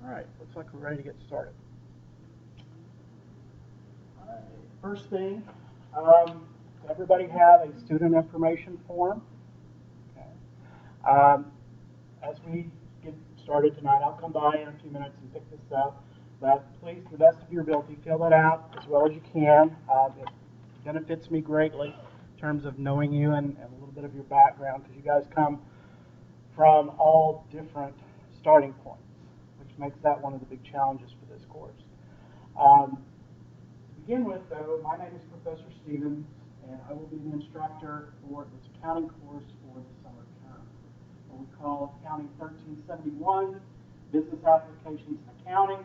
All right, looks like we're ready to get started. All right, first thing, everybody have a student information form. Okay. Um, as we get started tonight, I'll come by in a few minutes and pick this up. But please, to the best of your ability, fill that out as well as you can. It benefits me greatly in terms of knowing you and a little bit of your background, because you guys come from all different starting points, which makes that one of the big challenges for this course. To begin with, though, my name is Professor Stevens, and I will be the instructor for this accounting course for the summer term, what we call Accounting 1371, Business Applications and Accounting.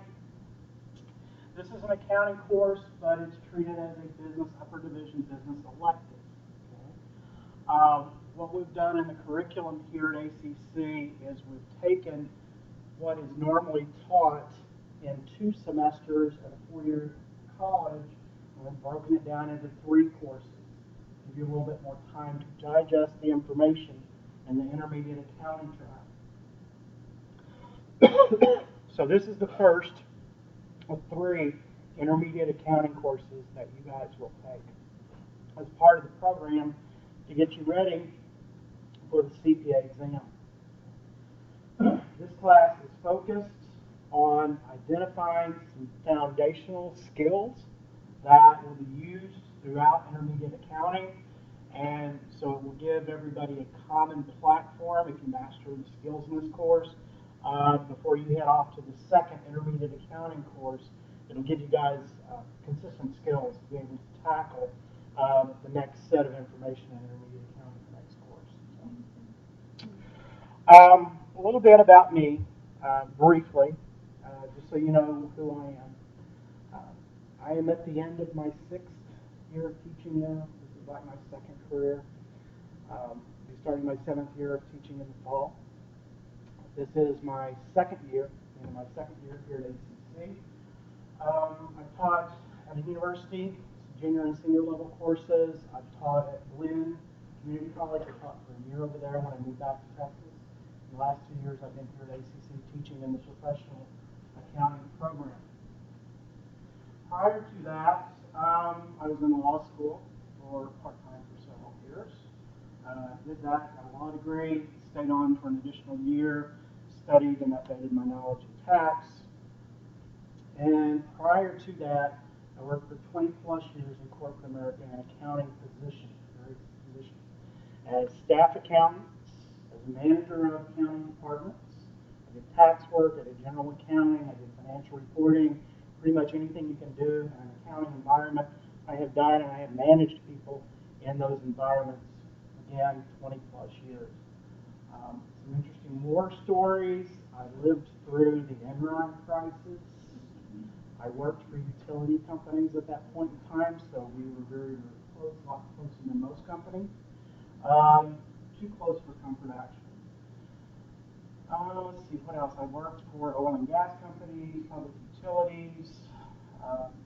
This is an accounting course, but it's treated as a business upper division business elective. Okay? What we've done in the curriculum here at ACC is we've taken what is normally taught in 2 semesters at a 4-year college, and we've broken it down into 3 courses to give you a little bit more time to digest the information in the intermediate accounting track. So this is the first of 3 intermediate accounting courses that you guys will take as part of the program to get you ready for the CPA exam. This class is focused on identifying some foundational skills that will be used throughout intermediate accounting, and so it will give everybody a common platform if you master the skills in this course. Before you head off to the second intermediate accounting course, it'll give you guys consistent skills to be able to tackle the next set of information in intermediate accounting the next course. A little bit about me, briefly, just so you know who I am. I am at the end of my 6th year of teaching now. This is like my 2nd career. I'll be starting my 7th year of teaching in the fall. This is my 2nd year, here at ACC. I've taught at a university, junior and senior level courses. I've taught at Glenn Community College. I taught for a year over there when I moved back to Texas. In the last 2 years, I've been here at ACC teaching in the professional accounting program. Prior to that, I was in law school for part-time for several years. Did that, got a law degree, stayed on for an additional year, studied and updated my knowledge in tax. And prior to that, I worked for 20 plus years in corporate America in accounting positions, various positions, as staff accountants, as a manager of accounting departments. I did tax work, I did general accounting, I did financial reporting, pretty much anything you can do in an accounting environment I have done, and I have managed people in those environments, again, 20 plus years. Some interesting war stories. I lived through the Enron crisis. I worked for utility companies at that point in time, so we were very, very close, a lot closer than most companies. Too close for comfort, actually. Let's see, what else? I worked for oil and gas companies, public utilities,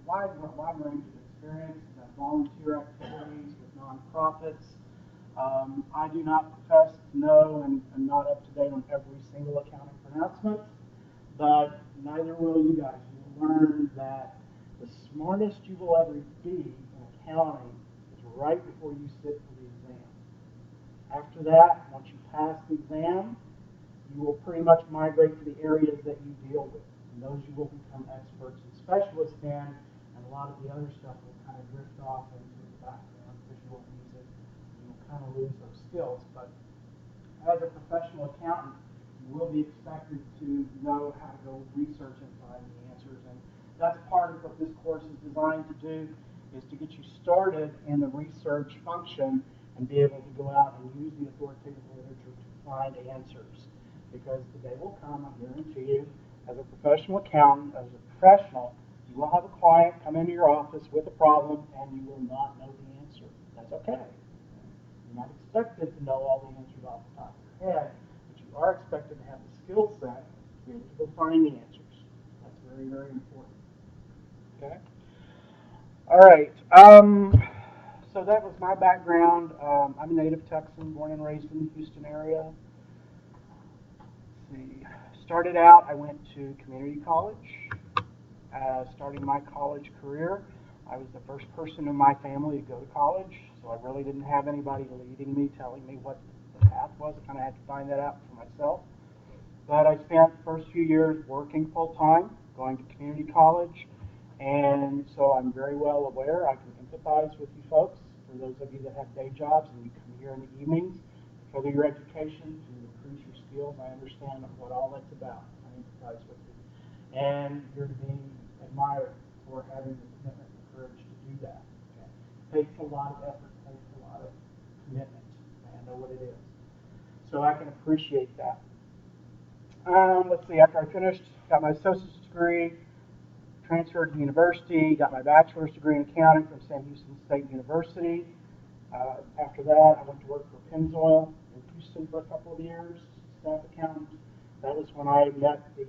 wide range of experience, volunteer activities with nonprofits. I do not profess to know and am not up to date on every single accounting pronouncement, but neither will you guys. You will learn that the smartest you will ever be in accounting is right before you sit for the exam. After that, once you pass the exam, you will pretty much migrate to the areas that you deal with. And those you will become experts and specialists in, and a lot of the other stuff will kind of drift off into the background because you won't use it. You will kind of lose those skills. But as a professional accountant, you will be expected to know how to go research and find the answers. And that's part of what this course is designed to do, is to get you started in the research function and be able to go out and use the authoritative literature to find answers. Because the day will come, I guarantee you, as a professional accountant, as a professional, you will have a client come into your office with a problem and you will not know the answer. That's okay. You're not expected to know all the answers off the top of your head, but you are expected to have the skill set to be able to go find the answers. That's very, very important. Okay? All right. So that was my background. I'm a native Texan, born and raised in the Houston area. Started out, I went to community college. Starting my college career, I was the first person in my family to go to college, so I really didn't have anybody leading me, telling me what the path was. I kind of had to find that out for myself. But I spent the first few years working full time, going to community college, and so I'm very well aware. I can empathize with you folks. For those of you that have day jobs and you come here in the evenings to further your education, to increase your skills, I understand what all that's about. I empathize with you. And you're to be admired for having the commitment and courage to do that. Okay? It takes a lot of effort, it takes a lot of commitment. I know what it is. So I can appreciate that. Let's see, after I finished, got my associate's degree, transferred to university, got my bachelor's degree in accounting from Sam Houston State University. After that, I went to work for Pennzoil in Houston for a couple of years, staff accountant. That was when I met the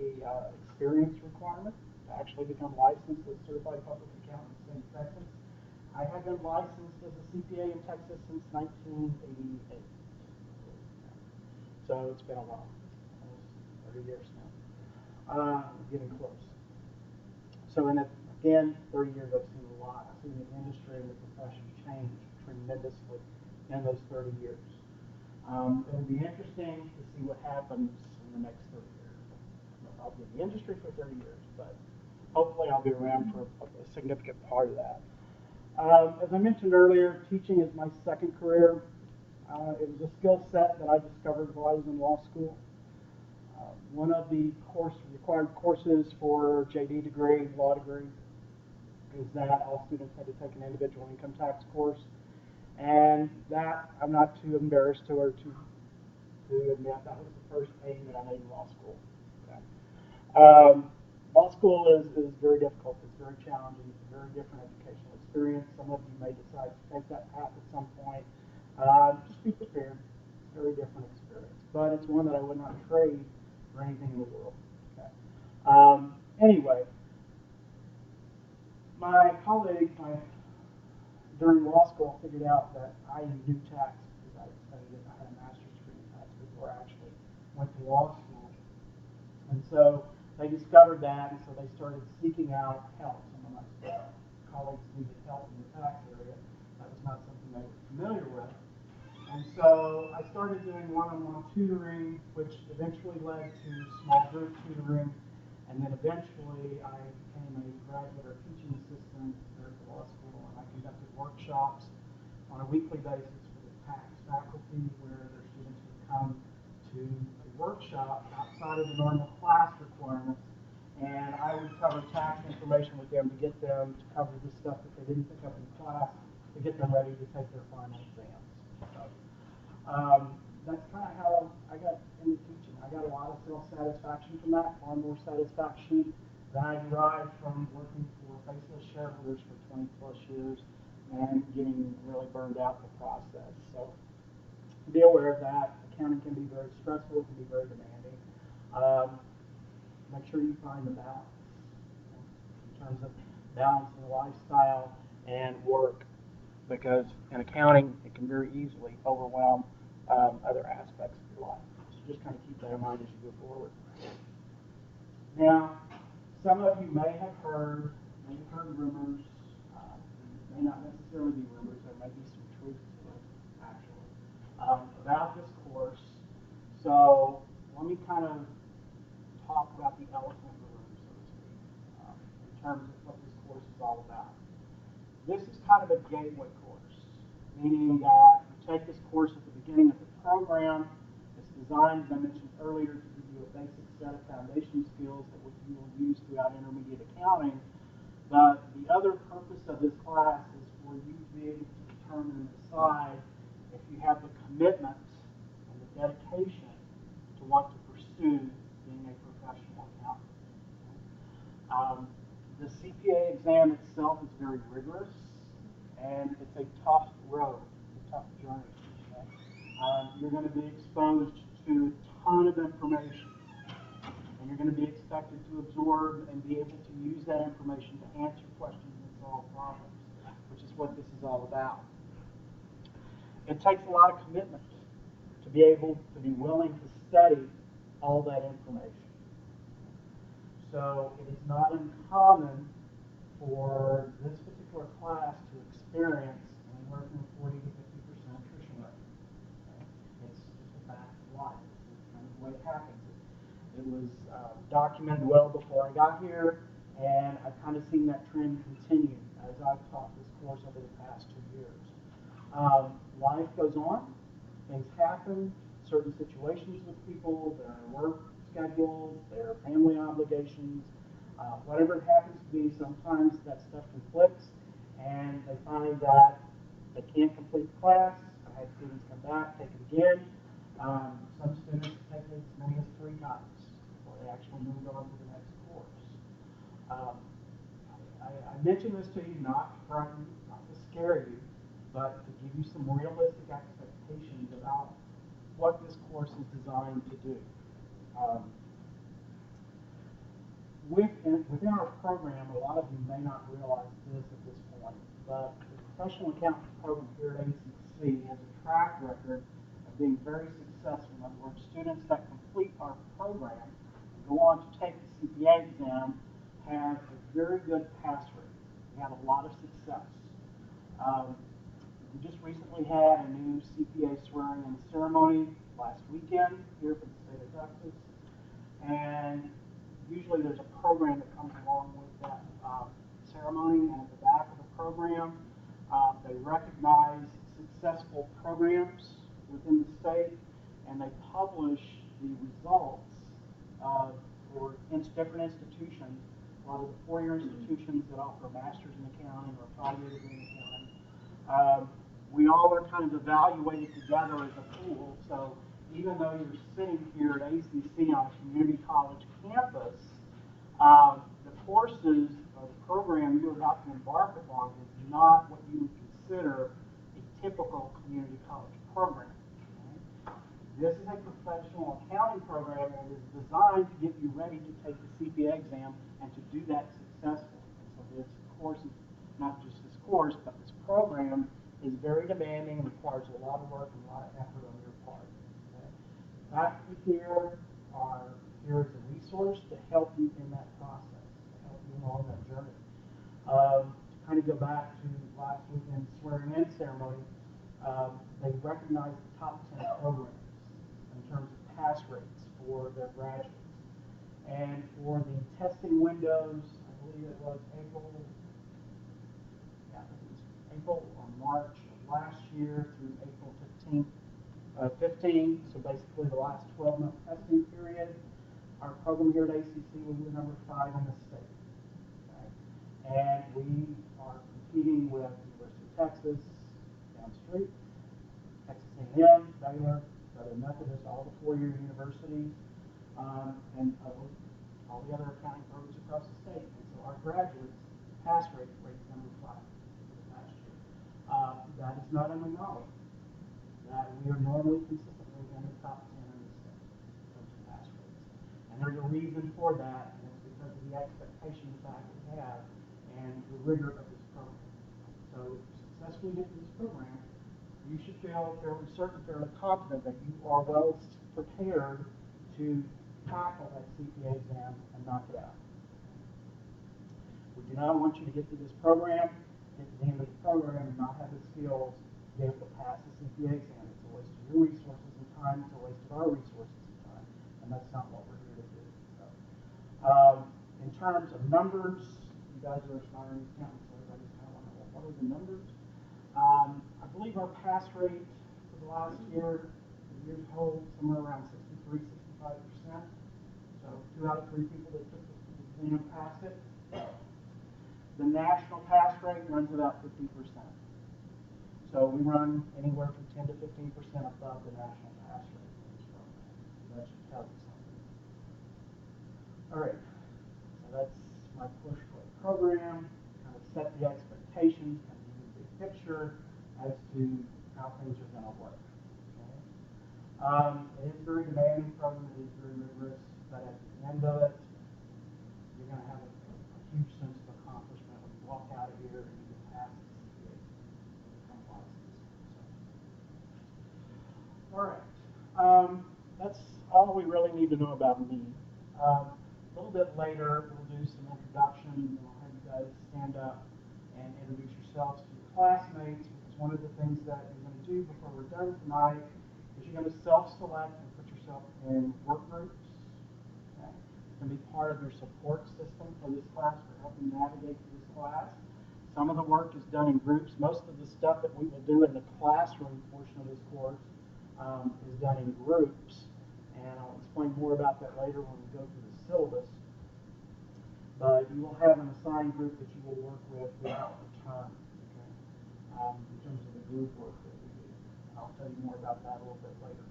experience requirement to actually become licensed as certified public accountant in Texas. I have been licensed as a CPA in Texas since 1988. So it's been a while, almost 30 years now. Getting close. So again, 30 years I've seen a lot. I've seen the industry and the profession change tremendously in those 30 years. It'll be interesting to see what happens in the next 30 years. I'll be in the industry for 30 years, but hopefully I'll be around for a significant part of that. As I mentioned earlier, teaching is my second career. It was a skill set that I discovered while I was in law school. One of the required courses for JD degree, law degree, is that all students had to take an individual income tax course. And that, I'm not too embarrassed to admit, that was the first thing that I made in law school. Okay. Law school is very difficult. It's very challenging. It's a very different educational experience. Some of you may decide to take that path at some point. Just be prepared. It's a very different experience. But it's one that I would not trade for anything in the world. Okay. Anyway, my colleagues, during law school, figured out that I knew tax because I studied it. I had a master's degree in tax before I actually went to law school. And so they discovered that, and so they started seeking out help. Some of my colleagues needed help in the tax area. That was not something they were familiar with. And so I started doing one-on-one tutoring, which eventually led to small group tutoring. And then eventually I became a graduate or teaching assistant there at the law school, and I conducted workshops on a weekly basis for the tax faculty where their students would come to a workshop outside of the normal class requirements, and I would cover tax information with them to get them to cover the stuff that they didn't pick up in class to get them ready to take their final exams. So, that's kind of how I got into teaching. I got a lot of self-satisfaction from that, far more satisfaction than I derived from working for faceless shareholders for 20 plus years and getting really burned out in the process. So be aware of that. Accounting can be very stressful, it can be very demanding. Make sure you find the balance in terms of balancing lifestyle and work, because in accounting it can very easily overwhelm other aspects of your life. So just kind of keep that in mind as you go forward. Now, some of you may have heard rumors, may not necessarily be rumors, there may be some truth to it, actually, about this course. So let me kind of talk about the elephant in the room, so to speak, in terms of what this course is all about. This is kind of a gateway course, meaning that you take this course at the beginning of the program. It's designed, as I mentioned earlier, to give you a basic set of foundation skills that you will use throughout intermediate accounting. But the other purpose of this class is for you to be able to determine and decide if you have the commitment and the dedication to want to pursue being a professional accountant. The CPA exam itself is very rigorous, and it's a tough road, a tough journey. Okay? You're going to be exposed to a ton of information, and you're going to be expected to absorb and be able to use that information to answer questions and solve problems, which is what this is all about. It takes a lot of commitment to be able to be willing to study all that information. So it is not uncommon for this particular class to experience anywhere from 40 to 50% attrition rate. Okay? It's just a fact of life. It's kind of the way it happens. It was documented well before I got here, and I've kind of seen that trend continue as I've taught this course over the past 2 years. Life goes on, things happen, certain situations with people, their work schedules, their family obligations, whatever it happens to be, sometimes that stuff conflicts, and they find that they can't complete the class. I had students come back, take it again. Some students take it as many as 3 times before they actually moved on to the next course. I mention this to you not to frighten you, not to scare you, but to give you some realistic expectations about what this course is designed to do. Within our program, a lot of you may not realize this at this point, but the professional accounting program here at ACC has a track record of being very successful. In other words, students that complete our program and go on to take the CPA exam have a very good pass rate. We have a lot of success. We just recently had a new CPA swearing-in ceremony last weekend here for the state of Texas, and usually there's a program that comes along with that ceremony, and at the back of the program, they recognize successful programs within the state, and they publish the results for different institutions. A lot of the 4-year institutions that offer a master's in accounting or a 5-year degree in accounting. We all are kind of evaluated together as a pool, so even though you're sitting here at ACC on a community college campus, the courses or the program you're about to embark upon is not what you would consider a typical community college program. Okay? This is a professional accounting program that is designed to get you ready to take the CPA exam and to do that successfully. So this course is not just this course, but this program is very demanding and requires a lot of work and a lot of effort on your part. Okay? Faculty here are here as a resource to help you in that process, to help you along that journey. To kind of go back to last weekend's swearing-in ceremony, they recognized the top 10 programs in terms of pass rates for their graduates. And for the testing windows, I believe it was April or March of last year through April 15, so basically the last 12-month testing period. Our program here at ACC was the number 5 in the state. Okay? And we are competing with University of Texas, down the street, Texas A&M, Baylor, Southern Methodist, all the 4-year universities, and all the other accounting programs across the state. And so our graduates pass rate rates number 5 for the past year. That is not an anomaly. That we are normally consistently in the top 10 in the state in terms of pass rates. And there's a reason for that, and it's because of the expectations that we have and the rigor of this program. So if you successfully get through this program, you should feel fairly certain, fairly confident that you are well prepared to tackle that CPA exam and knock it out. We do not want you to get through this program, get to the end of the program, and not have the skills to be able to pass the CPA exam. It's a waste of your resources and time. It's a waste of our resources and time, and that's not what we're here to do. So, in terms of numbers, you guys are aspiring accountants, so everybody's kind of wondering, well, what are the numbers? I believe our pass rate for the last year, the year as a whole, somewhere around 63, 65%. So 2 out of 3 people that took the exam passed it. The national pass rate runs about 50%. So we run anywhere from 10 to 15% above the national pass rate in this program. So that should tell you something. All right. So that's my push for the program. Kind of set the expectations, kind of give you a big picture as to how things are going to work. Okay? It is a very demanding program. It is very rigorous. But at the end of it, you're going to have a huge sense of accomplishment when you walk out of here and you can pass the CPA and become licensed. So. All right. That's all we really need to know about me. A little bit later, we'll do some introductions, and I'll have you guys stand up and introduce yourselves to your classmates, because one of the things that you're going to do before we're done tonight is you're going to self-select and put yourself in work groups. Okay? It's going to be part of your support system for this class, for helping navigate through this class. Some of the work is done in groups. Most of the stuff that we will do in the classroom portion of this course is done in groups. And I'll explain more about that later when we go through the syllabus. But you will have an assigned group that you will work with throughout the term, okay? In terms of the group work that we do. I'll tell you more about that a little bit later.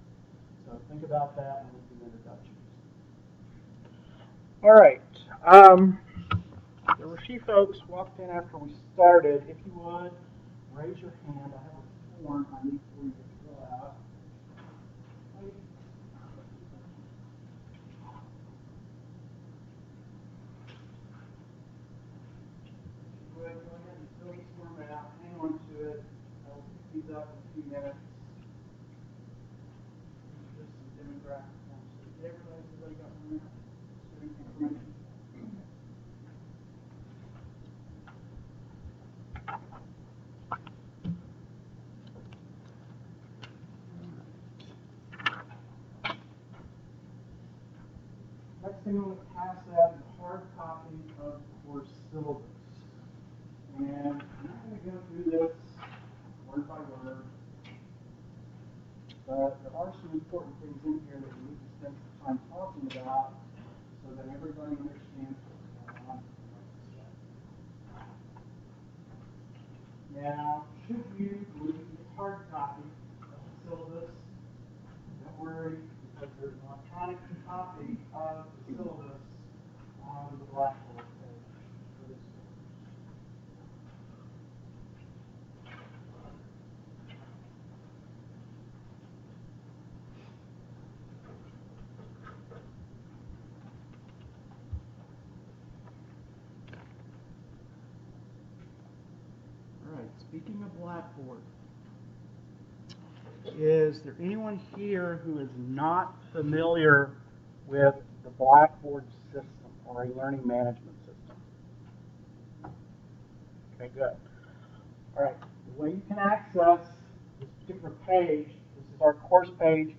So think about that when we do introductions. All right. There were a few folks walked in after we started. If you would, raise your hand. I have a form I need for you to fill out. Go ahead and fill this form out. Hang on to it. I'll pick these up in a few minutes. Just some demographic forms. Did everybody got one there? Student information. Next thing I'm going to pass out is a hard copy of the course syllabus. And I'm not going to go through this word by word, but there are some important things in here that we need to spend some time talking about so that everybody understands what's going on. Now, should you read the hard copy of the syllabus, don't worry, because there's an electronic copy of the syllabus on the Blackboard page for this course. All right, speaking of Blackboard, is there anyone here who is not familiar with the Blackboard system or a learning management system? Okay, good. All right, the way you can access this particular page, this is our course page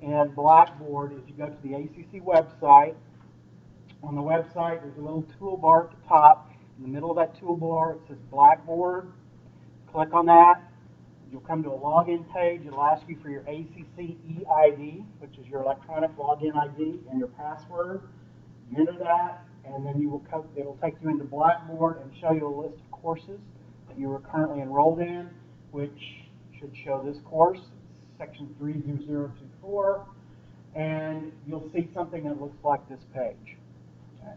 in Blackboard, is you go to the ACC website. On the website, there's a little toolbar at the top. In the middle of that toolbar, it says Blackboard. Click on that. You'll come to a login page. It'll ask you for your ACC eID, which is your electronic login ID, and your password. You enter that, and then it'll take you into Blackboard and show you a list of courses that you are currently enrolled in, which should show this course, section 30024, and you'll see something that looks like this page. Okay.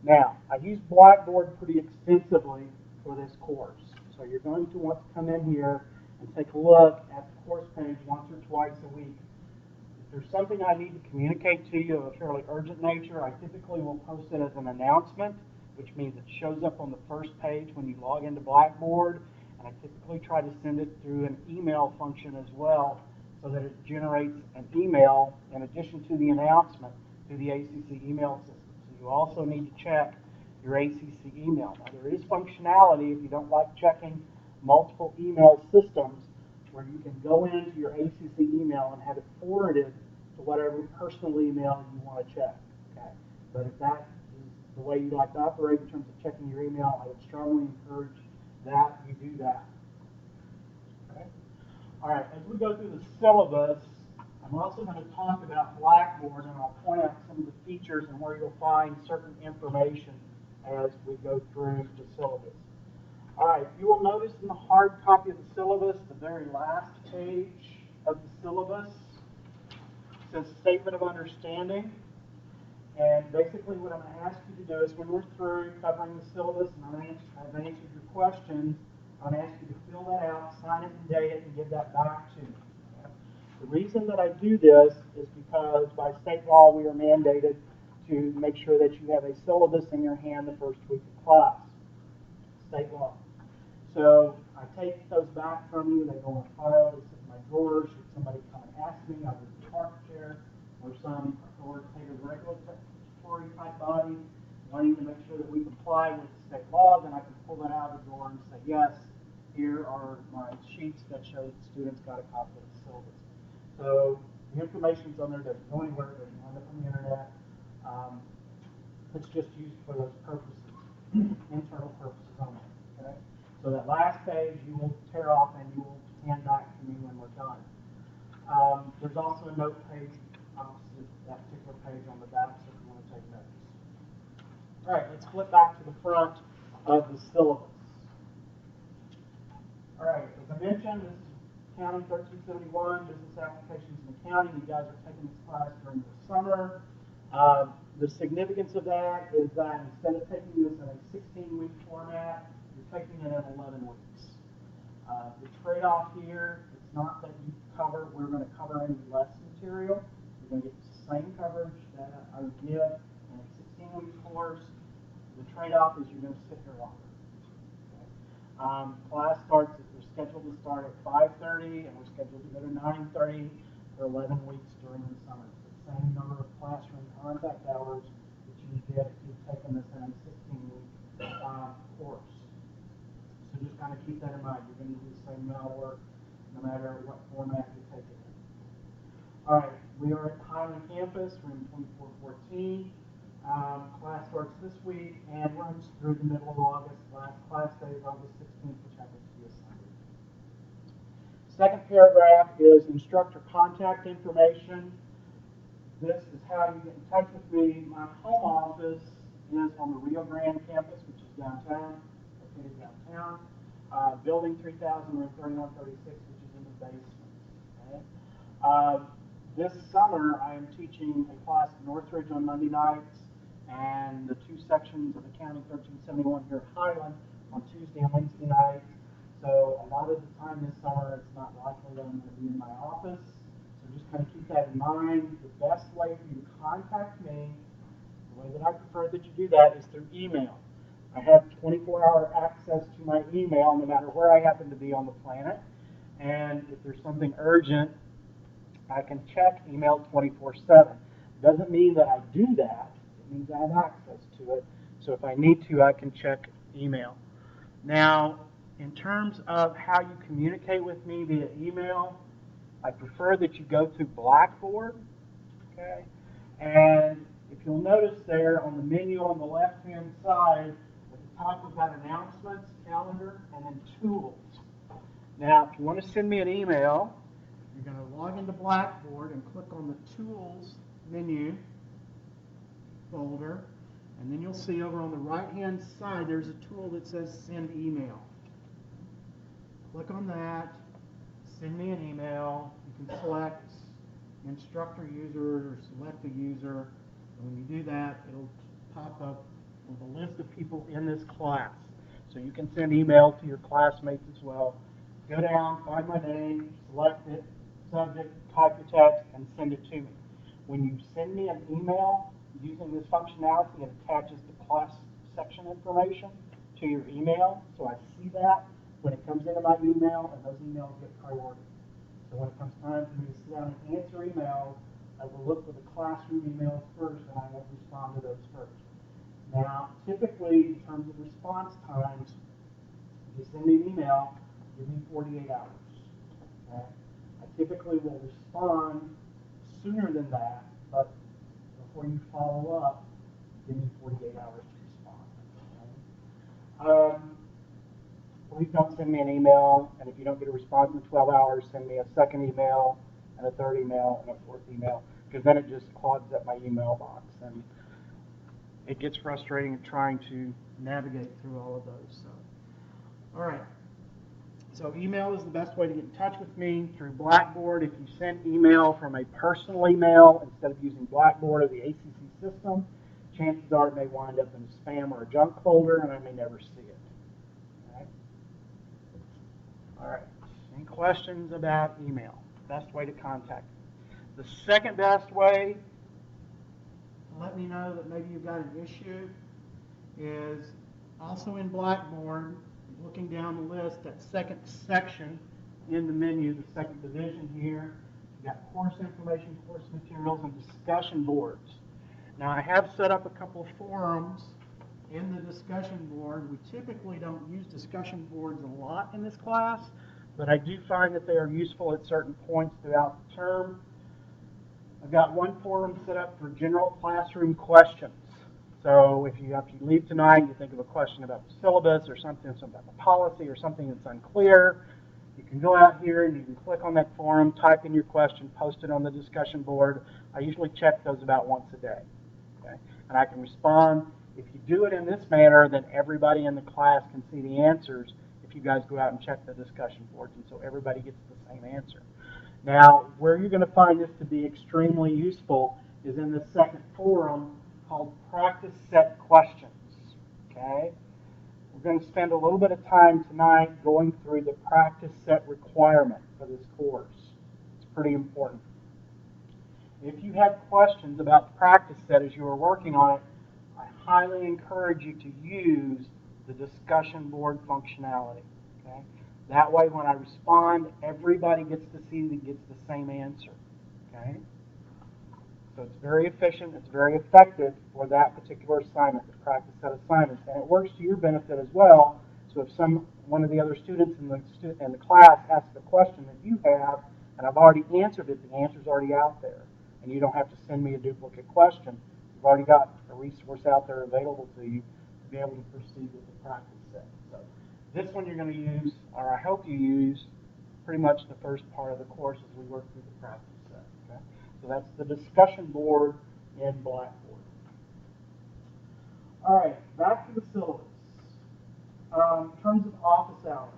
Now, I use Blackboard pretty extensively for this course, so you're going to want to come in here and take a look at the course page once or twice a week. If there's something I need to communicate to you of a fairly urgent nature, I typically will post it as an announcement, which means it shows up on the first page when you log into Blackboard, and I typically try to send it through an email function as well, so that it generates an email in addition to the announcement through the ACC email system. So you also need to check your ACC email. Now, there is functionality if you don't like checking multiple email systems where you can go into your ACC email and have it forwarded to whatever personal email you want to check. Okay? But if that is the way you like to operate in terms of checking your email, I would strongly encourage that you do that. Okay? All right, as we go through the syllabus, I'm also going to talk about Blackboard, and I'll point out some of the features and where you'll find certain information as we go through the syllabus. All right, you will notice in the hard copy of the syllabus, the very last page of the syllabus says Statement of Understanding. And basically what I'm going to ask you to do is when we're through covering the syllabus and I've answered your questions, I'm going to ask you to fill that out, sign it and date it, and give that back to me. Okay? The reason that I do this is because by state law we are mandated to make sure that you have a syllabus in your hand the first week of class. State law. So I take those back from you, they go in a file, they sit in my drawer. Should somebody come and ask me, either the department chair or some authoritative regulatory type body are my sheets that show that students got a copy of the syllabus. So the information's on there, doesn't go anywhere, doesn't end up on the internet. It's just used for those purposes, internal purposes only. Okay? So that last page you will tear off and you will hand back to me when we're done. There's also a note page opposite that particular page on the back, so if you want to take notes. All right, let's flip back to the front of the syllabus. All right, as I mentioned, this is Accounting 1371, Business Applications and Accounting. You guys are taking this class during the summer. The significance of that is that instead of taking this in a 16-week format, you're taking it in 11 weeks. The trade-off here, it's not that we're going to cover any less material. You're going to get the same coverage that I would give in a 16-week course. The trade-off is you're going to sit here longer. Class starts, we're scheduled to start at 5:30 and we're scheduled to go to 9:30 for 11 weeks during the summer. It's the same number of classroom contact hours that you would get if you'd taken this in a 16-week course. So just kind of keep that in mind. You're going to do the same amount of work no matter what format you take it in. All right, we are at Highland Campus, room 2414. Class starts this week and runs through the middle of August. Last class day is August 16th, which happens to be a Sunday. Second paragraph is instructor contact information. This is how you get in touch with me. My home office is on the Rio Grande campus, which is downtown, located downtown. Building 3000, room 3136, which is in the basement. Okay? This summer, I am teaching a class at Northridge on Monday nights, and the two sections of Accounting 1371 here at Highland on Tuesday and Wednesday nights. So a lot of the time this summer, it's not likely that I'm going to be in my office. So just kind of keep that in mind. The best way for you to contact me, the way that I prefer that you do that, is through email. I have 24-hour access to my email no matter where I happen to be on the planet. And if there's something urgent, I can check email 24/7. Doesn't mean that I do that. It means I have access to it. So if I need to, I can check email. Now, in terms of how you communicate with me via email, I prefer that you go through Blackboard. Okay? And if you'll notice there on the menu on the left-hand side, at the top we've got announcements, calendar, and then tools. Now, if you want to send me an email, you're going to log into Blackboard and click on the Tools menu folder, and then you'll see over on the right-hand side there's a tool that says Send Email. Click on that, send me an email. You can select instructor user or select a user. And when you do that, it'll pop up with a list of people in this class. So you can send email to your classmates as well. Go down, find my name, select it, subject, type your text, and send it to me. When you send me an email using this functionality, it attaches the class section information to your email. So I see that when it comes into my email, and those emails get priority. So when it comes time for me to sit down and answer emails, I will look for the classroom emails first, and I will respond to those first. Now, typically, in terms of response times, if you send me an email, give me 48 hours. Okay? I typically will respond sooner than that, but before you follow up, give me 48 hours to respond. Okay? Please don't send me an email, and if you don't get a response in 12 hours, send me a second email, and a third email, and a fourth email, because then it just clogs up my email box, and it gets frustrating trying to navigate through all of those. So, all right. So email is the best way to get in touch with me through Blackboard. If you send email from a personal email instead of using Blackboard or the ACC system, chances are it may wind up in a spam or a junk folder, and I may never see it. All right. Any questions about email? Best way to contact me. The second best way to let me know that maybe you've got an issue is also in Blackboard. Looking down the list, that second section in the menu, the second division here, you've got course information, course materials, and discussion boards. Now, I have set up a couple of forums in the discussion board. We typically don't use discussion boards a lot in this class, but I do find that they are useful at certain points throughout the term. I've got one forum set up for general classroom questions. So if you leave tonight, you think of a question about the syllabus or something about the policy or something that's unclear, you can go out here and you can click on that forum, type in your question, post it on the discussion board. I usually check those about once a day. Okay? And I can respond. If you do it in this manner, then everybody in the class can see the answers if you guys go out and check the discussion boards, and so everybody gets the same answer. Now, where you're going to find this to be extremely useful is in the second forum called Practice Set Questions. Okay? We're going to spend a little bit of time tonight going through the practice set requirement for this course. It's pretty important. If you have questions about the practice set as you are working on it, I highly encourage you to use the discussion board functionality. Okay? That way, when I respond, everybody gets the same answer. Okay? So it's very efficient, it's very effective for that particular assignment, the practice set assignments, and it works to your benefit as well. So if one of the other students in the class asks a question that you have, and I've already answered it, the answer's already out there, and you don't have to send me a duplicate question. You've already got a resource out there available to you to be able to proceed with the practice set. So this one you're going to use, or I hope you use, pretty much the first part of the course as we work through the practice set. Okay? So that's the discussion board in Blackboard. All right, back to the syllabus. In terms of office hours,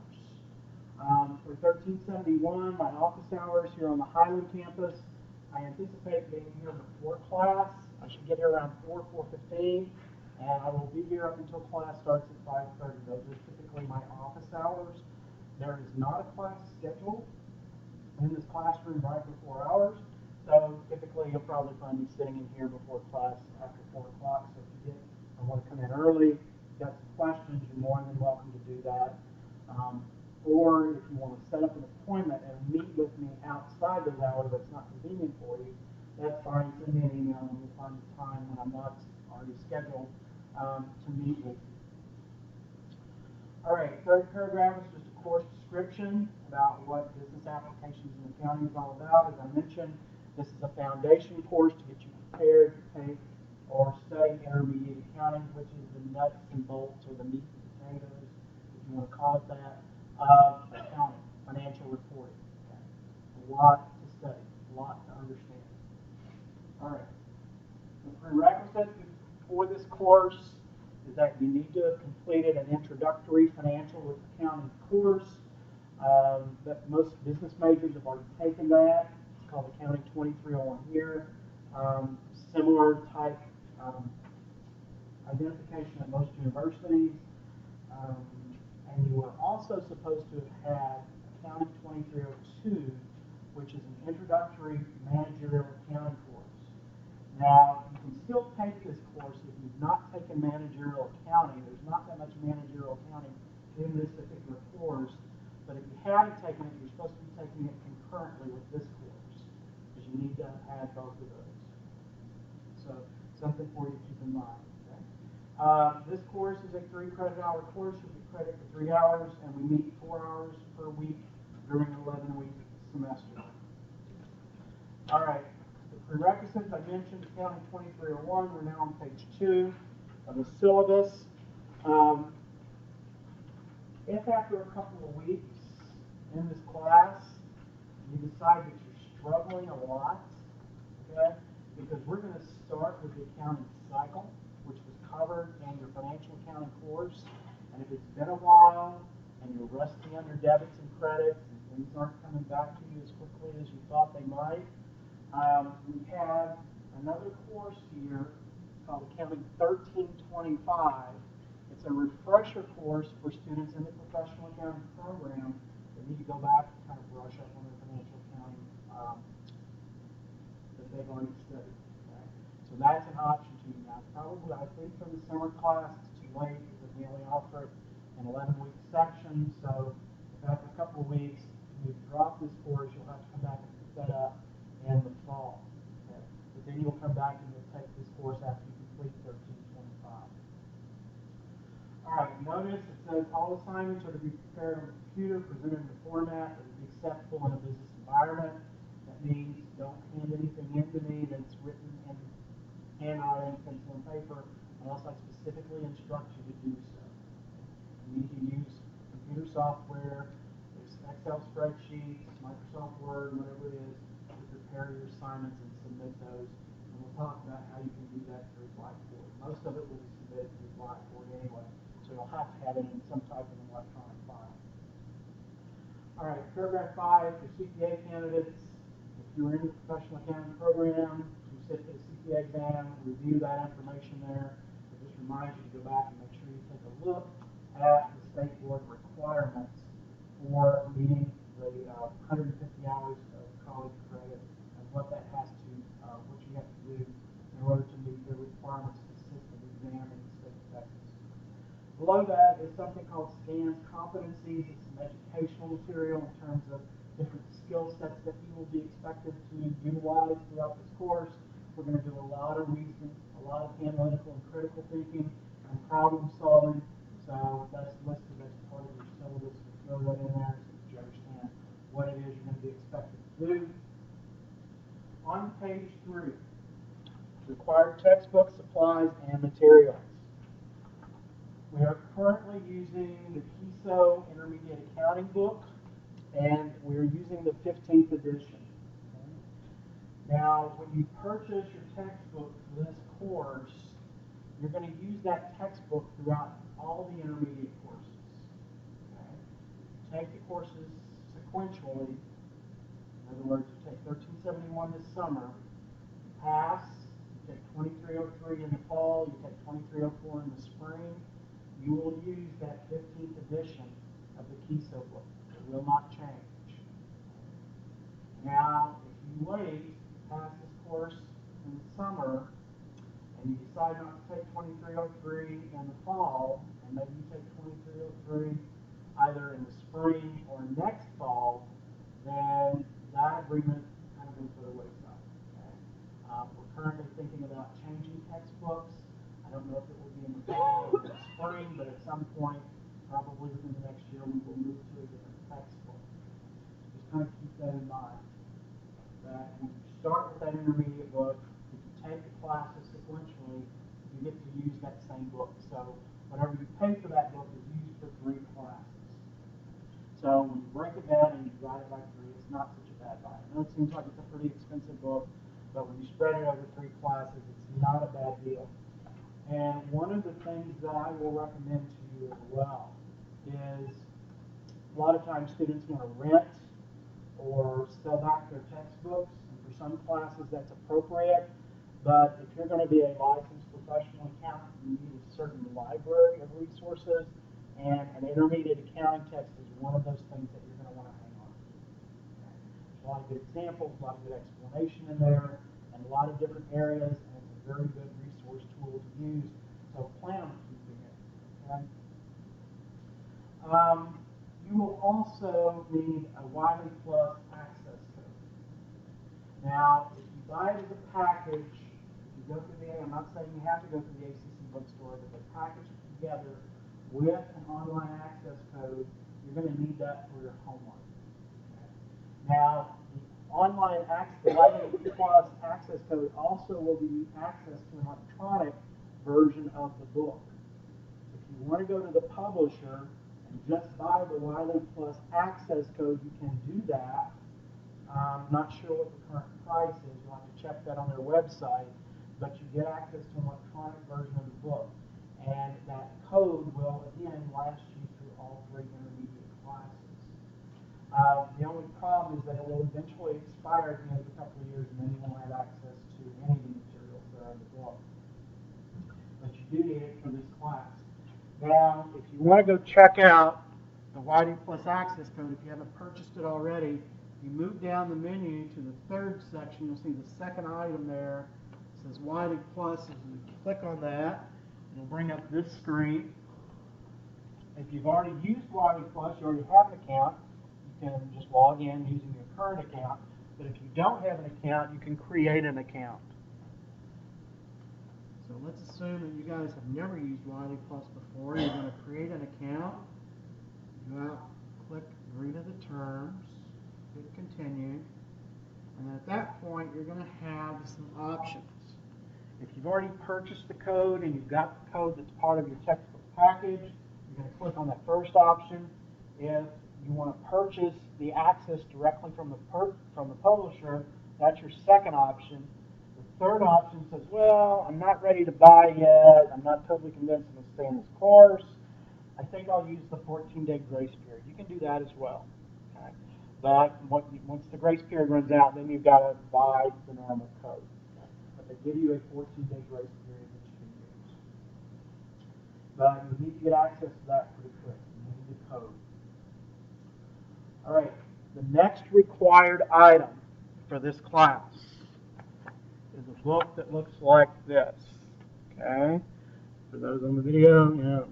for 1371, my office hours here on the Highland campus, I anticipate being here before class. I should get here around 4:15, and I will be here up until class starts at 5:30. Those are typically my office hours. There is not a class scheduled in this classroom right before hours. So typically you'll probably find me sitting in here before class after 4 o'clock. So if you want to come in early, got some questions, you're more than welcome to do that. Or if you want to set up an appointment and meet with me outside those hours that's not convenient for you, that's fine. Send me an email and we'll find a time when I'm not already scheduled to meet with you. All right, third paragraph is just a course description about what business applications and accounting is all about. As I mentioned, this is a foundation course to get you prepared to take or study intermediate accounting, which is the nuts and bolts or the meat and potatoes, if you want to call it that, of accounting, financial reporting. Okay? A lot to study, a lot to understand. All right. The prerequisite for this course is that you need to have completed an introductory financial accounting course. That most business majors have already taken that. It's called Accounting 2301 here. Similar type identification at most universities. And you are also supposed to have had Accounting 2302, which is an introductory managerial accounting course. Now, you can still take this course if you've not taken managerial accounting. There's not that much managerial accounting in this particular course, but if you haven't taken it, you're supposed to be taking it concurrently with this course, because you need to add both of those. So, something for you to keep in mind. Okay? This course is a 3 credit hour course. You get credit for 3 hours, and we meet 4 hours per week during an 11-week semester. All right. Prerequisites, I mentioned Accounting 2301. We're now on page 2 of the syllabus. If after a couple of weeks in this class you decide that you're struggling a lot, okay, because we're going to start with the accounting cycle, which was covered in your financial accounting course. And if it's been a while and you're rusty on your debits and credits and things aren't coming back to you as quickly as you thought they might, we have another course here called Accounting 1325. It's a refresher course for students in the professional accounting program that need to go back and kind of brush up on their financial accounting that they've already studied. Okay? So that's an option to you now. Probably, I think for the summer class, it's too late because we only offer it in 11-week sections. So if after a couple of weeks you drop this course, you'll have to come back and pick that up in the fall. Okay? But then you'll come back and you'll take this course after you complete 1325. all assignments are to be prepared on the computer, presented in a format that would be acceptable in a business environment. That means don't hand anything in to me that's written in handwriting, pencil, and paper, unless I specifically instruct you to do so. You need to use computer software, there's Excel spreadsheets, Microsoft Word, whatever it is, to prepare your assignments and submit those. And we'll talk about how you can do that through Blackboard. Most of it will be submitted through Blackboard anyway, so you'll have to have it in some type of an electronic file. All right, paragraph 5, for CPA candidates, if you're in the professional accounting program, you sit for the CPA exam, review that information there. It just reminds you to go back and make sure you take a look at the state board requirements for meeting the 150 hours of college credit and what that has to, what you have to do in order to meet the requirements of the system exam in the state of Texas. Below that is something called SCANS competencies. It's some educational material in terms of different skill sets that you will be expected to utilize throughout this course. We're going to do a lot of reasoning, a lot of analytical and critical thinking, and problem solving. So that's listed as part of your syllabus. We'll throw that in there so that you understand what it is you're going to be expected to do. On page 3, required textbooks, supplies, and materials. We are currently using the KISO Intermediate Accounting book, and we're using the 15th edition. Now, when you purchase your textbook for this course, you're going to use that textbook throughout all the intermediate courses. Okay? Take the courses sequentially. In other words, you take 1371 this summer, you pass, you take 2303 in the fall, you take 2304 in the spring. You will use that 15th edition of the KISO book. It will not change. Now, if you wait, pass this course in the summer, and you decide not to take 2303 in the fall, and maybe you take 2303 either in the spring or next fall, then that agreement kind of goes to the wayside. Okay? We're currently thinking about changing textbooks. I don't know if it will be in the fall or in the spring, but at some point, probably within the next year, we will move to a different textbook. Just kind of keep that in mind. That when you start with that intermediate book, if you take the classes sequentially, you get to use that same book. So whatever you pay for that book is used for 3 classes. So when you break it down and you divide it by 3, it's not such a bad buy. I know it seems like it's a pretty expensive book, but when you spread it over 3 classes, it's not a bad deal. And one of the things that I will recommend to you as well is a lot of times students want to rent or sell back their textbooks. And for some classes that's appropriate, but if you're going to be a licensed professional accountant, you need a certain library of resources, and an intermediate accounting text is one of those things that you're going to want to hang on to. Okay? There's a lot of good examples, a lot of good explanation in there, and a lot of different areas, and it's a very good resource tool to use, so plan on keeping it. Okay? You will also need a Wiley Plus access code. Now, if you buy it as a package, if you go through I'm not saying you have to go through the ACC bookstore, but they package it together with an online access code. You're going to need that for your homework. Okay? Now, the online access, the Wiley Plus access code also will give you access to an electronic version of the book. If you want to go to the publisher and just buy the Wiley Plus access code, you can do that. I'm not sure what the current price is. You'll have to check that on their website. But you get access to an electronic version of the book. And that code will, again, last you through all 3 intermediate classes. The only problem is that it will eventually expire at the end of a couple of years, and then you won't have access to any of the materials that are in the book. But you do need it for this class. Now, if you want to go check out the Wiley Plus access code, if you haven't purchased it already, you move down the menu to the 3rd section. You'll see the 2nd item there. It says Wiley Plus. If you click on that, it'll bring up this screen. If you've already used Wiley Plus, you already have an account, you can just log in using your current account. But if you don't have an account, you can create an account. So let's assume that you guys have never used Wiley Plus before. You're going to create an account, go out, click agree to the terms, hit continue, and at that point you're going to have some options. If you've already purchased the code and you've got the code that's part of your textbook package, you're going to click on that first option. If you want to purchase the access directly from the publisher, that's your second option. The third option says, well, I'm not ready to buy yet. I'm not totally convinced I'm going to stay in this course. I think I'll use the 14-day grace period. You can do that as well. Okay? But once the grace period runs out, then you've got to buy the normal code. But they give you a 14-day grace period that you can use. But you need to get access to that pretty quick. You need the code. All right, the next required item for this class is a book that looks like this. Okay, for those on the video, yeah.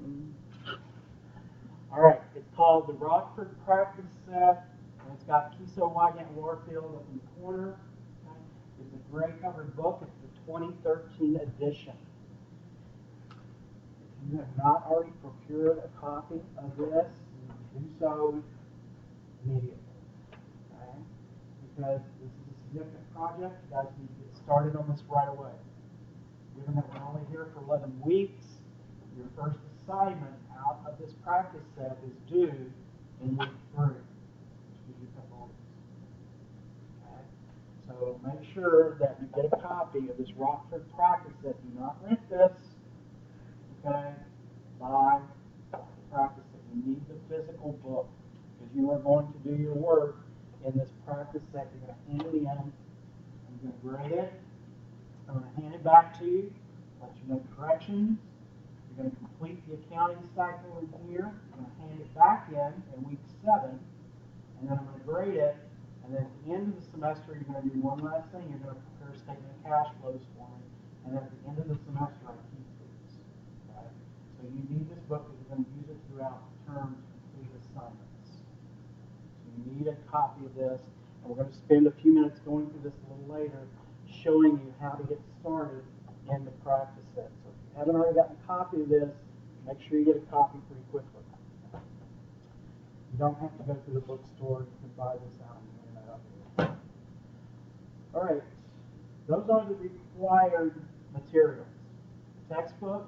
All right, it's called the Rockford Practice Set, and it's got Kiso, Wygant, Warfield up in the corner. Okay? It's a gray covered book. It's the 2013 edition. If you have not already procured a copy of this, you do so immediately. Okay? Because this is a significant project, you guys need to get started on this right away. Given that we're only here for 11 weeks, your first assignment out of this practice set is due in week 3, which gives you a couple of weeks. Okay? So make sure that you get a copy of this Rockford practice set. Do not rent this. Okay? Buy the practice set. You need the physical book because you are going to do your work in this practice set. You're going to hand it in. I'm going to grade it. I'm going to hand it back to you, let you know corrections. You're going to complete the accounting cycle in here. You're going to hand it back in week 7, and then I'm going to grade it. And then at the end of the semester, you're going to do one last thing. You're going to prepare a statement of cash flows for me. And then at the end of the semester, I keep these. Okay? So you need this book because you're going to use it throughout the term to complete assignments. So you need a copy of this. And we're going to spend a few minutes going through this a little later, showing you how to get started in the practice set. So if you haven't already gotten a copy of this, make sure you get a copy pretty quickly. You don't have to go to the bookstore. You can buy this out on the internet. All right. Those are the required materials. The textbook,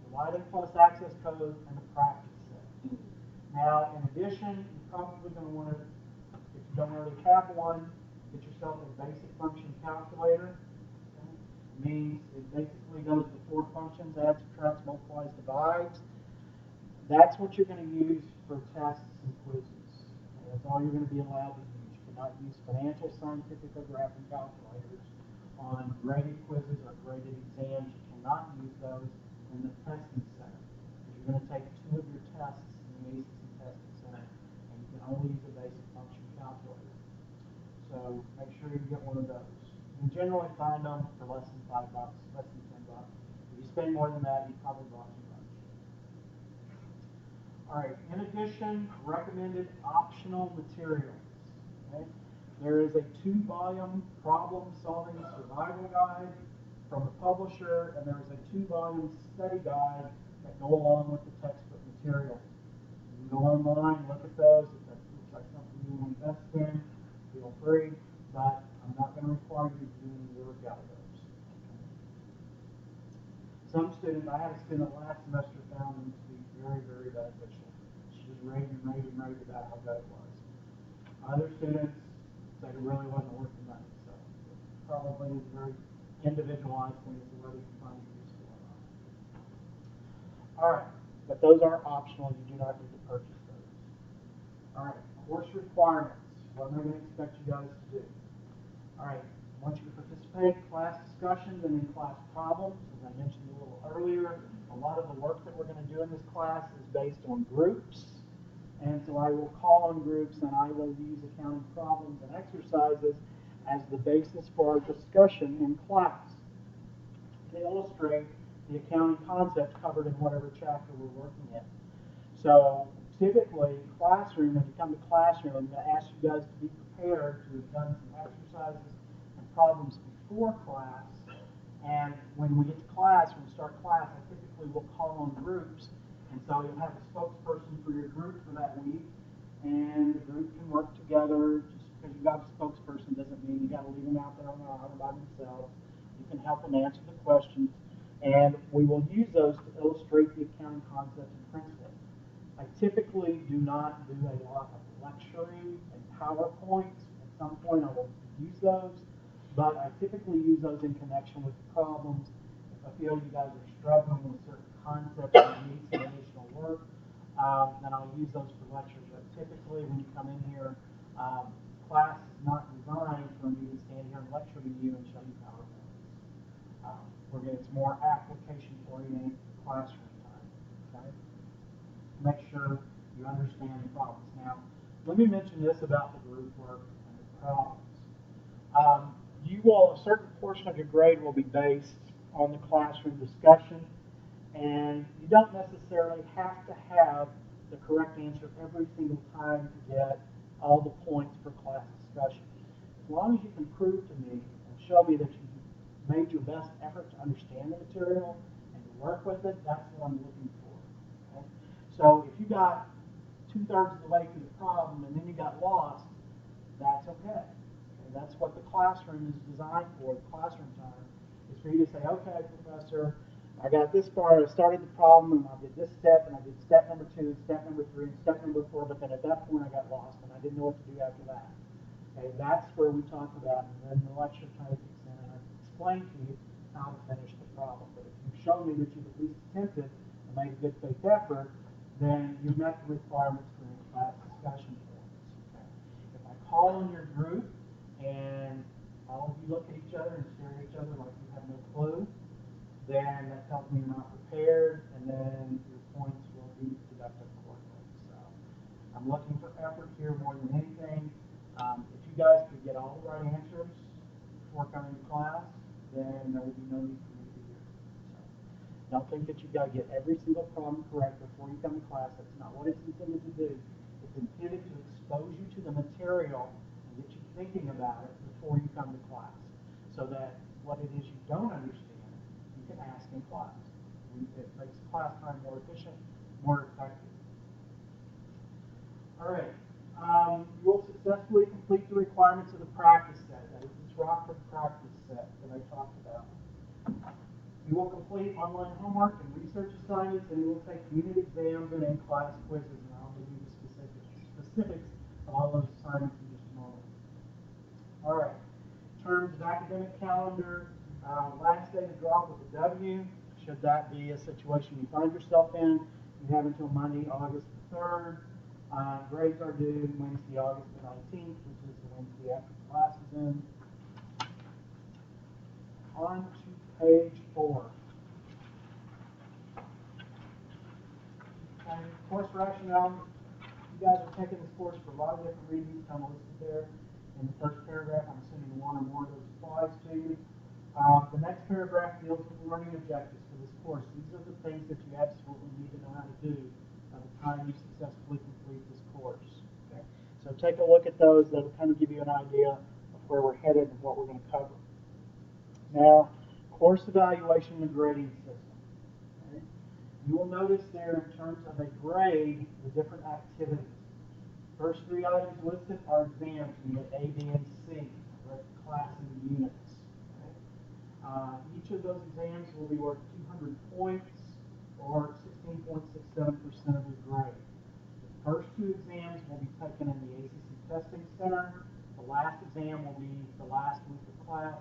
the Wiley Plus access code, and the practice set. Now, in addition, you're probably going to want to, if you don't already have one, get yourself a basic function calculator. Okay? It means it basically does the 4 functions: adds, subtracts, multiplies, divides. That's what you're going to use for tests and quizzes. Okay? That's all you're going to be allowed to use. You cannot use financial, scientific, or graphing calculators on graded quizzes or graded exams. You cannot use those in the testing center. Because you're going to take 2 of your tests in the ACC testing center, and you can only use a basic function calculator. So make sure you get one of those. You can generally find them for less than $5, less than $10. If you spend more than that, you probably bought too much. All right. In addition, recommended optional materials. Okay? There is a 2-volume problem-solving survival guide from the publisher, and there is a 2-volume study guide that go along with the textbook material. You can go online, look at those. If that looks like something you want to invest in, feel free, but I'm not going to require you to do any work out of those. Some students, I had a student last semester found them to be very, very beneficial. She just raved about how good it was. Other students said it really wasn't worth the money, so it probably is a very individualized thing as to whether you find it useful or not. All right, but those are optional. You do not need to purchase those. All right, course requirements. What am I going to expect you guys to do? All right, I want you to participate in class discussions and in class problems. As I mentioned a little earlier, a lot of the work that we're going to do in this class is based on groups. And so I will call on groups and I will use accounting problems and exercises as the basis for our discussion in class to illustrate the accounting concepts covered in whatever chapter we're working in. So typically, classroom, when you come to classroom, I'm going to ask you guys to be prepared to have done some exercises and problems before class. And when we get to class, when we start class, I typically will call on groups. And so you'll have a spokesperson for your group for that week. And the group can work together. Just because you got a spokesperson doesn't mean you got to leave them out there on their own by themselves. You can help them answer the questions. And we will use those to illustrate the accounting concept and principle. I typically do not do a lot of lecturing and PowerPoints. At some point I will use those, but I typically use those in connection with the problems. If I feel you guys are struggling with certain concepts and need some additional work, then I'll use those for lectures. But typically when you come in here, class is not designed for me to stand here and lecture to you and show you PowerPoints. It's more application-oriented classroom time. Okay? Make sure you understand the problems. Now, let me mention this about the group work and the problems. A certain portion of your grade will be based on the classroom discussion, and you don't necessarily have to have the correct answer every single time to get all the points for class discussion. As long as you can prove to me and show me that you made your best effort to understand the material and to work with it, that's what I'm looking for. Okay? So if you got 2/3 of the way through the problem and then you got lost, that's okay. And that's what the classroom is designed for. The classroom time is for you to say, okay, professor, I got this far, I started the problem, and I did this step, and I did step number 2, step number 3, and step number 4, but then at that point I got lost, and I didn't know what to do after that. Okay, that's where we talk about, and then the lecture kind of kicks in, and I explain to you how to finish the problem. But if you've shown me that you've at least attempted and made a good faith effort, then you've met the requirements for the class discussion points. Okay? If I call on your group, and all of you look at each other and stare at each other like you have no clue, then that tells me you're not prepared, and then your points will be deducted accordingly. So I'm looking for effort here more than anything. If you guys could get all the right answers before coming to class, then there will be no need for me to be here. So don't think that you've got to get every single problem correct before you come to class. That's not what it's intended to do. It's intended to expose you to the material and get you thinking about it before you come to class, so that what it is you don't understand, you can ask in class. It makes class time more efficient, more effective. All right. You will successfully complete the requirements of the practice set. That is this Rockford practice set that I talked about. You will complete online homework and research assignments, and you will take unit exams and in-class quizzes. And I'll give you the specifics of all those assignments in just a moment. All right. In terms of academic calendar, last day to drop with a W. Should that be a situation you find yourself in, you have until Monday, August the 3rd. Grades are due Wednesday, August the 19th, which is the Wednesday after class is in. On to page 4. Okay, course rationale. You guys are taking this course for a lot of different reasons, kind of listed there in the first paragraph. I'm assuming one or more of those applies to you. The next paragraph deals with learning objectives for this course. These are the things that you absolutely need to know how to do by the time you successfully complete this course. Okay? So take a look at those. That'll kind of give you an idea of where we're headed and what we're going to cover. Now, course evaluation and grading system. Okay? You will notice there in terms of a grade, the different activities. First 3 items listed are exams. You get A, B, and C. Right? Class and units. Each of those exams will be worth 200 points, or 16.67% of your grade. The first 2 exams will be taken in the ACC Testing Center. The last exam will be the last week of class.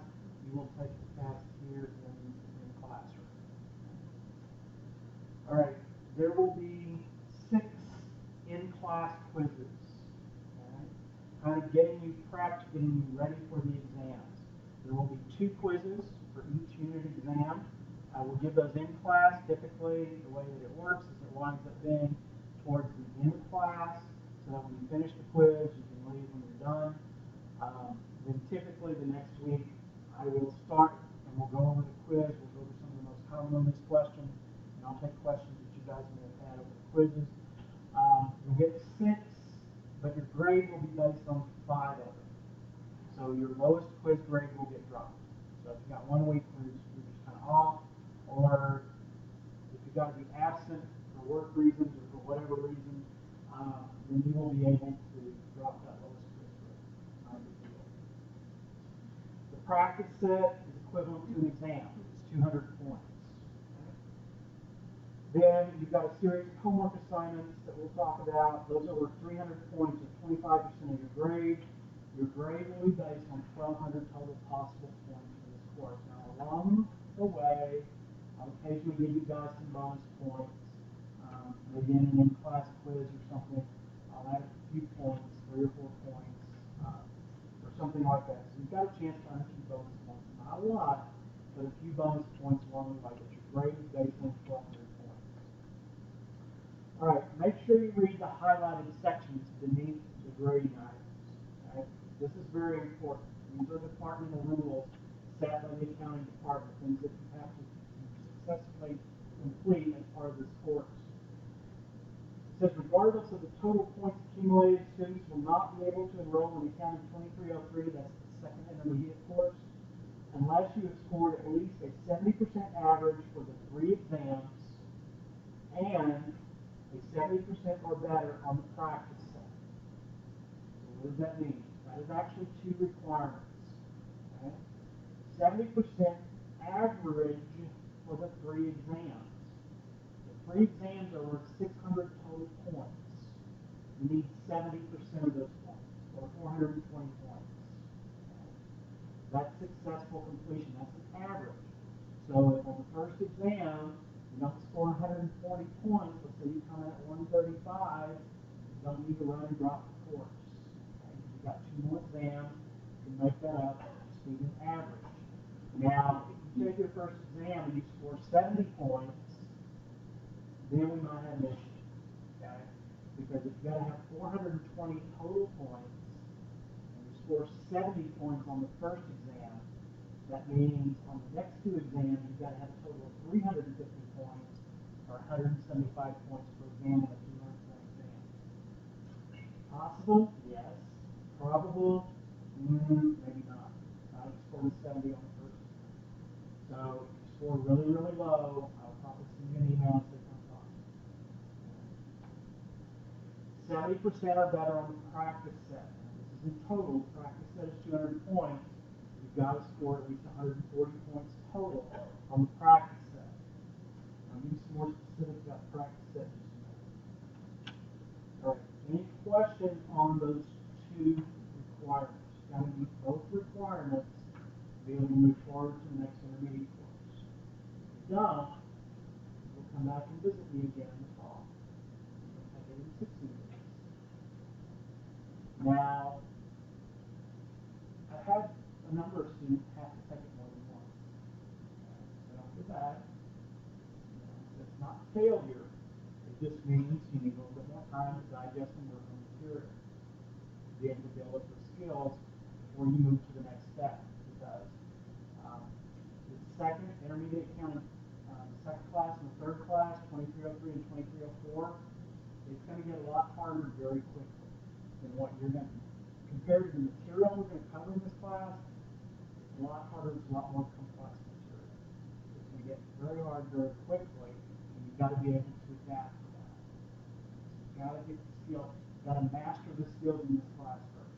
You will take the test here in the classroom. All right, there will be 6 in-class quizzes. Okay? Kind of getting you prepped, getting you ready for the exams. There will be 2 quizzes for each unit exam. We'll give those in class. Typically, the way that it works is it winds up being towards the end of class, so that when you finish the quiz, you can leave when you're done. Then typically the next week, I will start and we'll go over the quiz. We'll go over some of the most commonly missed questions, and I'll take questions that you guys may have had over the quizzes. You'll get 6, but your grade will be based on 5 of them. So your lowest quiz grade will get dropped. So if you got 1 week, you're just off, or if you've got to be absent for work reasons or for whatever reason, then you will be able to drop that lowest quiz grade. Not a big deal. The practice set is equivalent to an exam. It's 200 points. Okay? Then you've got a series of homework assignments that we'll talk about. Those are worth 300 points or 25% of your grade. Your grade will be based on 1,200 total possible points for this course. Now, along the way, I'll occasionally give you guys some bonus points. Maybe in an in-class quiz or something, I'll add a few points, 3 or 4 points, or something like that. So you've got a chance to earn a few bonus points. Not a lot, but a few bonus points along the way. But your grade is based on 1,200 points. All right, make sure you read the highlighted sections beneath the grading items. Okay? This is very important. These are departmental rules set by the accounting department, things that you have to successfully complete as part of this course. It says, regardless of the total points accumulated, students will not be able to enroll in Accounting 2303, that's the second intermediate course, unless you have scored at least a 70% average for the 3 exams and a 70% or better on the practice set. So what does that mean? That is actually 2 requirements. Okay? 70% average for the 3 exams. The 3 exams are worth 600 total points. You need 70% of those points, or 420 points. Okay? That's successful completion. That's an average. So if on the first exam you don't score 140 points, let's say you come in at 135, you don't need to run and drop the course. Okay? You've got 2 more exams, you can make that up, just need an average. Now, if you take your first exam and you score 70 points, then we might have an issue. Okay? Because if you've got to have 420 total points, and you score 70 points on the first exam, that means on the next 2 exams, you've got to have a total of 350 points, or 175 points per exam on a 200-point exam. Possible? Yes. Probable? Maybe not. Not if you scored 70 on the first exam. So if you score really, really low, I'll probably send you an email and say, come talk. 70% or better on the practice set. This is in total. The practice set is 200 points. You've got to score at least 140 points total on the practice set. I'll give you some more specifics about practice set in just a minute. All right. Any questions on those 2 requirements? You've got to meet both requirements to be able to move forward to the next intermediate course. If you don't, we'll come back and visit you again in the fall. We'll take it in 60 days. Now, I've had a number of students have to take it more than once. So don't feel bad. It's not failure. It just means you need a little bit more time to digest and work on the material. To be able to build up the skills before you move to the next step. Because the second intermediate accounting, second class and the third class, 2303 and 2304, it's going to get a lot harder very quickly than what you're going to, compared to the material we're going to cover in this class, it's a lot harder, it's a lot more complex material. It's going to get very hard very quickly, and you've got to be able to adapt to that. You've got to get the skill, you've got to master the skills in this class first.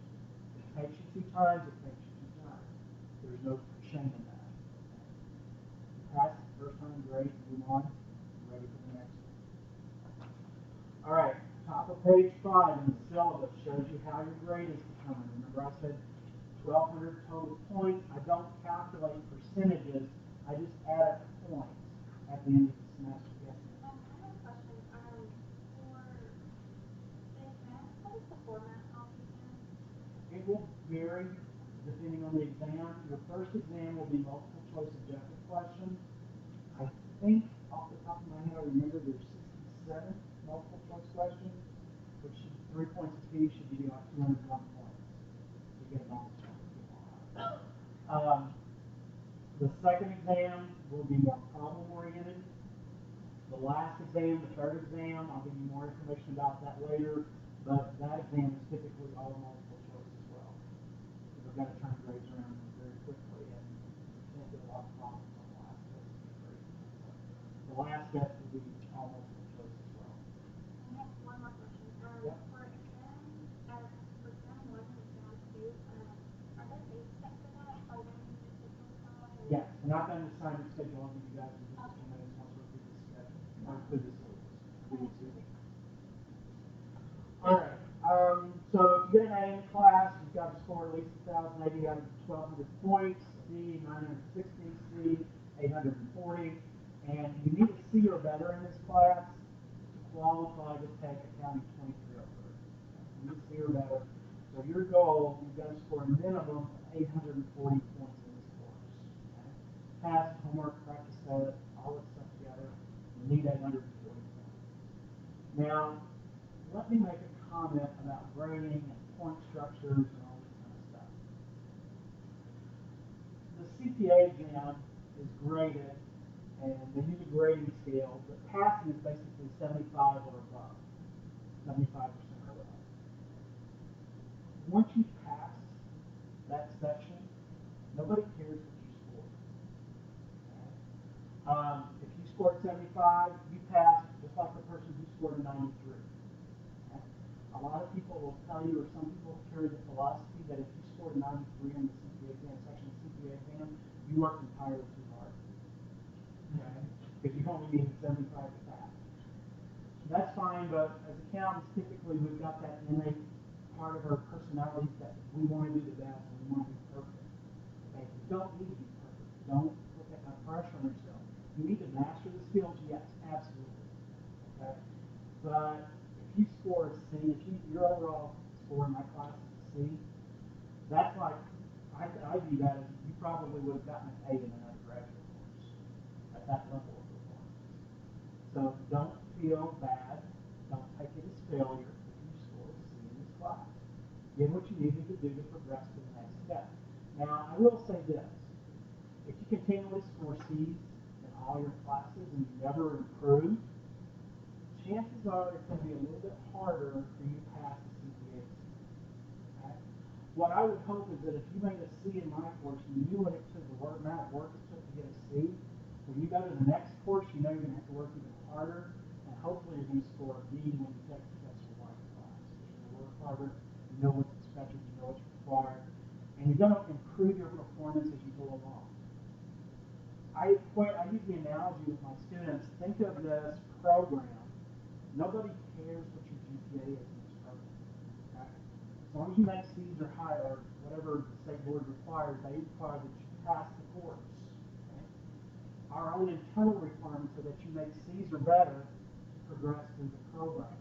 If it takes you 2 times, it takes you 2 times. There's no shame in that. You pass it the first time, great, move on, you're ready for the next one. All right, top of page 5 in the syllabus shows you how your grade is determined. Remember I said 1,200 total points. I don't calculate percentages. I just add up points at the end of the semester. Yes, ma'am. I have a question. For the exam, what is the format of the exam? It will vary depending on the exam. Your first exam will be multiple choice objective questions. I think off the top of my head, I remember there's 67 multiple choice questions, which 3 points apiece should give you like 201 points. You get a bonus point. The second exam will be more problem-oriented. The last exam, the third exam, I'll give you more information about that later, but that exam is typically all multiple choice as well. We've got to turn grades around very quickly, and you can't get a lot of problems on the last test. aspect will be almost a choice as well. I have one more question. Yep. For exam, for exam one and exam two, are there dates set for that? Are there any schedules by? Yes, we're not going to assignment schedule. I'll give you guys in just a few minutes once we're through this schedule, or through this syllabus. Give you two. All right. So if you get an A in class, you've got to score at least 1,080 out of 1,200 points. C, 960. C, 840. And you need a C or better in this class to qualify to take accounting 2303. You need a C or better. So your goal, you've got to score a minimum of 840 points in this course. Okay? Pass, homework, practice set, all that stuff together. You need 840 points. Now, let me make a comment about grading and point structures and all this kind of stuff. The CPA exam is graded, and they use a grading scale, but passing is basically 75 or above, 75% or above. Once you pass that section, nobody cares what you scored. Okay? If you scored 75, you passed just like the person who scored a 93. A lot of people will tell you, or some people carry the philosophy that if you scored a 93 on the CPA exam, section of the CPA exam, you worked entirely too hard. Okay? Because you only needed 75 to pass. That's fine, but as accountants, typically we've got that innate part of our personality that we want to do the best and we want to be perfect. Okay? You don't need to be perfect. Don't put that kind of pressure on yourself. You need to master the skills, yes, absolutely. Okay? But if you score a C, if your overall score in my class is a C, that's like, I view that as you probably would have gotten an A in another graduate course at that level of performance. So don't feel bad. Don't take it as failure if you score a C in this class. Did what you needed to do to progress to the next step. Now, I will say this. If you continually score C's in all your classes and you never improve, chances are it's going to be a little bit harder for you to pass the CPA exam. Okay? What I would hope is that if you made a C in my course, you knew what it took, the amount of work it took to get a C, when you go to the next course, you know you're going to have to work even harder, and hopefully you're going to score a B when you take the Professor White class. You're going to work harder, you know what's expected, you know what's required, and you're going to improve your performance as you go along. I use the analogy with my students. Think of this program. Nobody cares what your GPA is in this program. Okay? As long as you make C's or higher, or whatever the state board requires, they require that you pass the course. Okay? Our own internal requirements are that you make C's or better to progress through the program.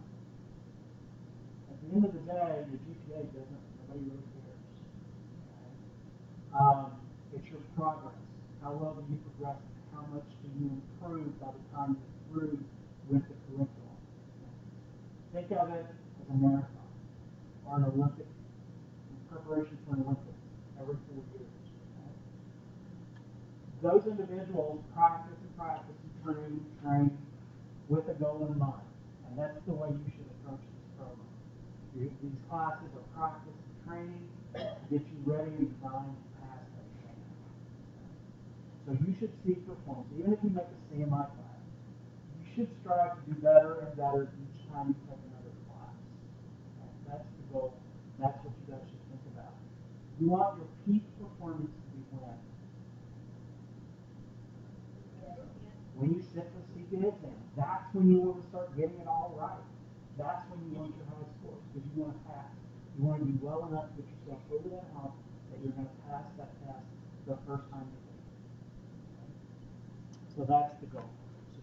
At the end of the day, your GPA doesn't, nobody really cares. Okay? It's your progress. How well do you progress? How much do you improve by the time you're through with the curriculum? Think of it as a marathon or an Olympic, in preparation for an Olympics every 4 years. Okay? Those individuals practice and practice and train with a goal in mind. And that's the way you should approach this program. These classes are practice and training to get you ready and designed to pass that exam. So you should seek performance. Even if you make a C in my class, you should strive to do better and better each time you take another class. Okay? That's the goal. That's what you guys should think about. You want your peak performance to be when? When you sit for the CPA exam. That's when you want to start getting it all right. That's when you want your high scores, because you want to pass. You want to do well enough to get yourself over that hump that you're going to pass that test the first time you take it. Okay? So that's the goal.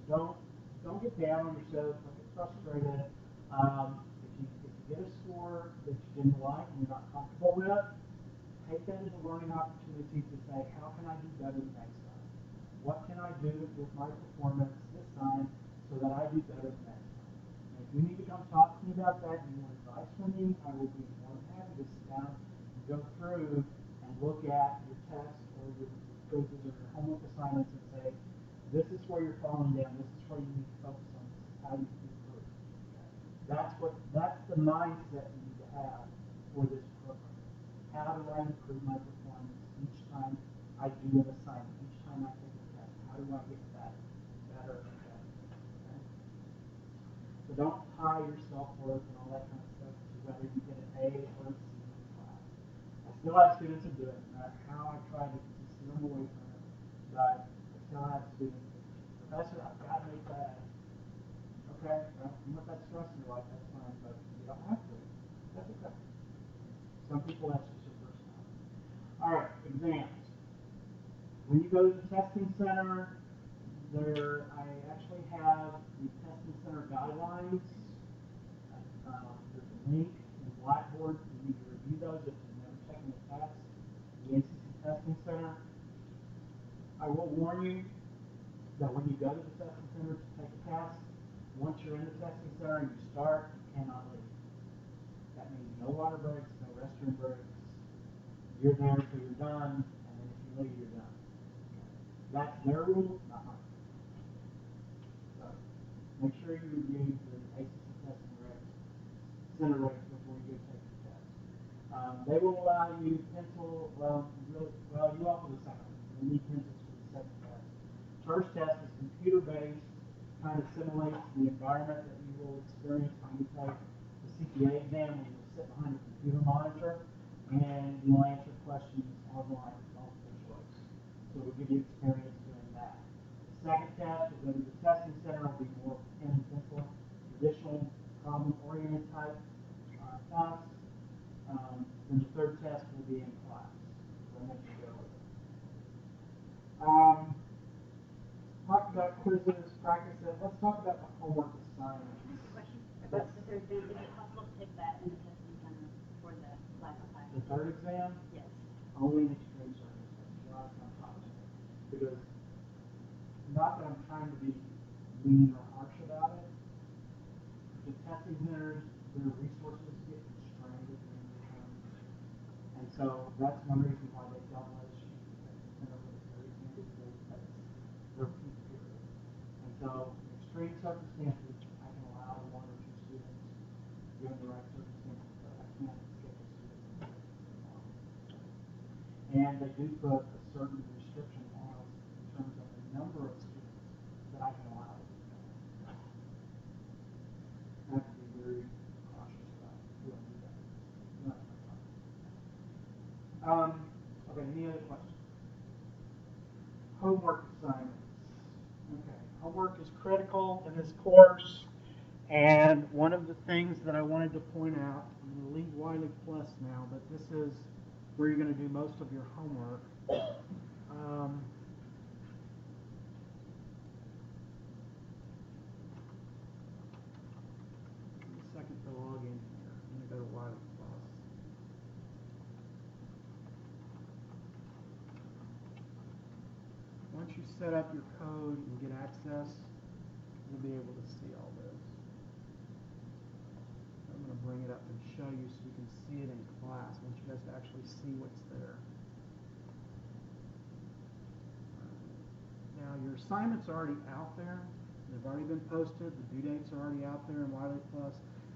So don't get down on yourself. Don't get frustrated. If you get a score that you didn't like and you're not comfortable with, take that as a learning opportunity to say, how can I do better the next time? What can I do with my performance this time so that I do better the next time? And if you need to come talk to me about that and you want advice from me, I will be more than happy to sit down and go through and look at your tests or your quizzes or your homework assignments and say, this is where you're falling down. This is where you need to focus on. This is how you can improve. That's the mindset you need to have for this program. How do I improve my performance each time I do an assignment, each time I take a test? How do I get better and better? So don't tie your self-worth and all that kind of stuff to whether you get an A or a C in the class. I still have students that do it, no matter how I try to steer them away from it, but I still have students that, Professor, I've got to make that A. Okay, well, you want that stress in your life, that's fine, but you don't have to. That's okay. Some people, that's just your personality. All right, exams. When you go to the testing center, I actually have the testing center guidelines. There's a link in Blackboard. You need to review those if you've never taken the test. The NCC Testing Center. I will warn you that when you go to the testing center to take a test, once you're in the testing center and you start, you cannot leave. That means no water breaks, no restroom breaks. You're there until you're done, and then if you leave, you're done. That's their rule, not mine. So make sure you review the ACC testing regs, center regs before you go take the test. They will allow you pencil, you offer the second one. You need pencils for the second test. First test is computer-based, kind of simulates the environment that you will experience when you take the CPA exam, when you'll sit behind a computer monitor and you'll answer questions online with multiple choice. So it will give you experience doing that. The second test will go to the testing center, will be more pen and pencil, traditional problem-oriented type tasks. Then the third test will be in class. So I mentioned earlier. Talked about quizzes, practice it. Let's talk about the homework assignments. I have a question about the third exam. Is it possible to take that in the testing center for the last time? The third exam? Yes. Only in extreme circumstances. Not on top of it. Because, not that I'm trying to be mean or harsh about it, the testing centers, their resources get constrained during the term. And so that's one reason why they don't let us use the testing center for the third exam, because that's their peak period. And so, in extreme circumstances, I can allow one or two students, given the right circumstances, but I can't schedule students in the long. And they do put a certain restriction on us in terms of the number of students that I can allow. I have to be very cautious about who I do that. Okay, any other questions? Homework assignments. Okay, homework is critical in this course, and one of the things that I wanted to point out, I'm going to leave Wiley Plus now, but this is where you're going to do most of your homework. Give me a second to log in here. I'm going to go to Wiley Plus. Once you set up your code and get access, you'll be able to see all this. I'm going to bring it up and show you so you can see it in class. I want you guys to actually see what's there. Now, your assignments are already out there. They've already been posted. The due dates are already out there in Wiley Plus.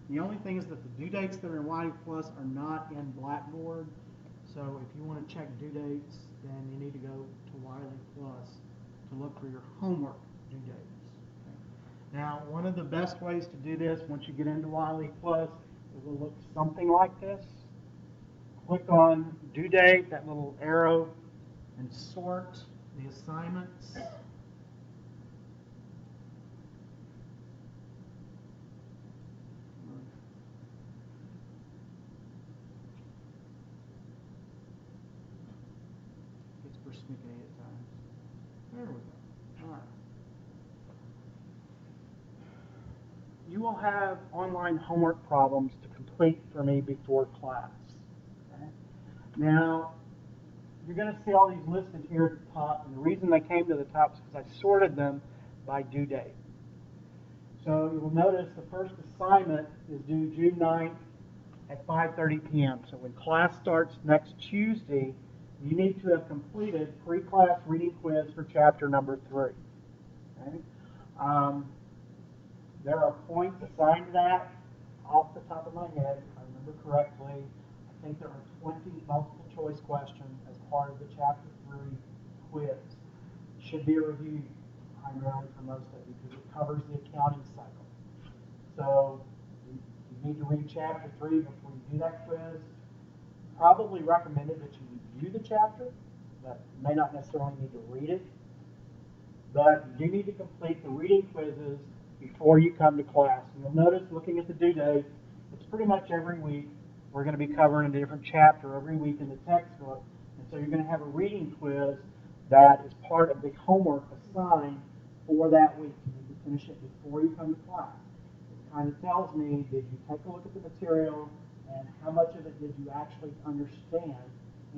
The only thing is that the due dates that are in Wiley Plus are not in Blackboard. So if you want to check due dates, then you need to go to Wiley Plus to look for your homework due dates. Okay. Now, one of the best ways to do this, once you get into Wiley Plus, it will look something like this. Click on due date, that little arrow, and sort the assignments. It's persnickety at times. There we go. All right. You will have online homework problems to complete for me before class. Okay? Now, you're going to see all these listed here at the top, and the reason they came to the top is because I sorted them by due date. So you will notice the first assignment is due June 9th at 5:30 p.m. So when class starts next Tuesday, you need to have completed pre-class reading quiz for chapter number 3. Okay? There are points assigned to that off the top of my head, if I remember correctly. I think there are 20 multiple choice questions as part of the chapter 3 quiz. Should be a review primarily for most of you because it covers the accounting cycle. So you need to read chapter 3 before you do that quiz. Probably recommended that you review the chapter, but you may not necessarily need to read it. But you do need to complete the reading quizzes before you come to class. And you'll notice, looking at the due date, it's pretty much every week. We're going to be covering a different chapter every week in the textbook. And so you're going to have a reading quiz that is part of the homework assigned for that week. You need to finish it before you come to class. It kind of tells me, did you take a look at the material and how much of it did you actually understand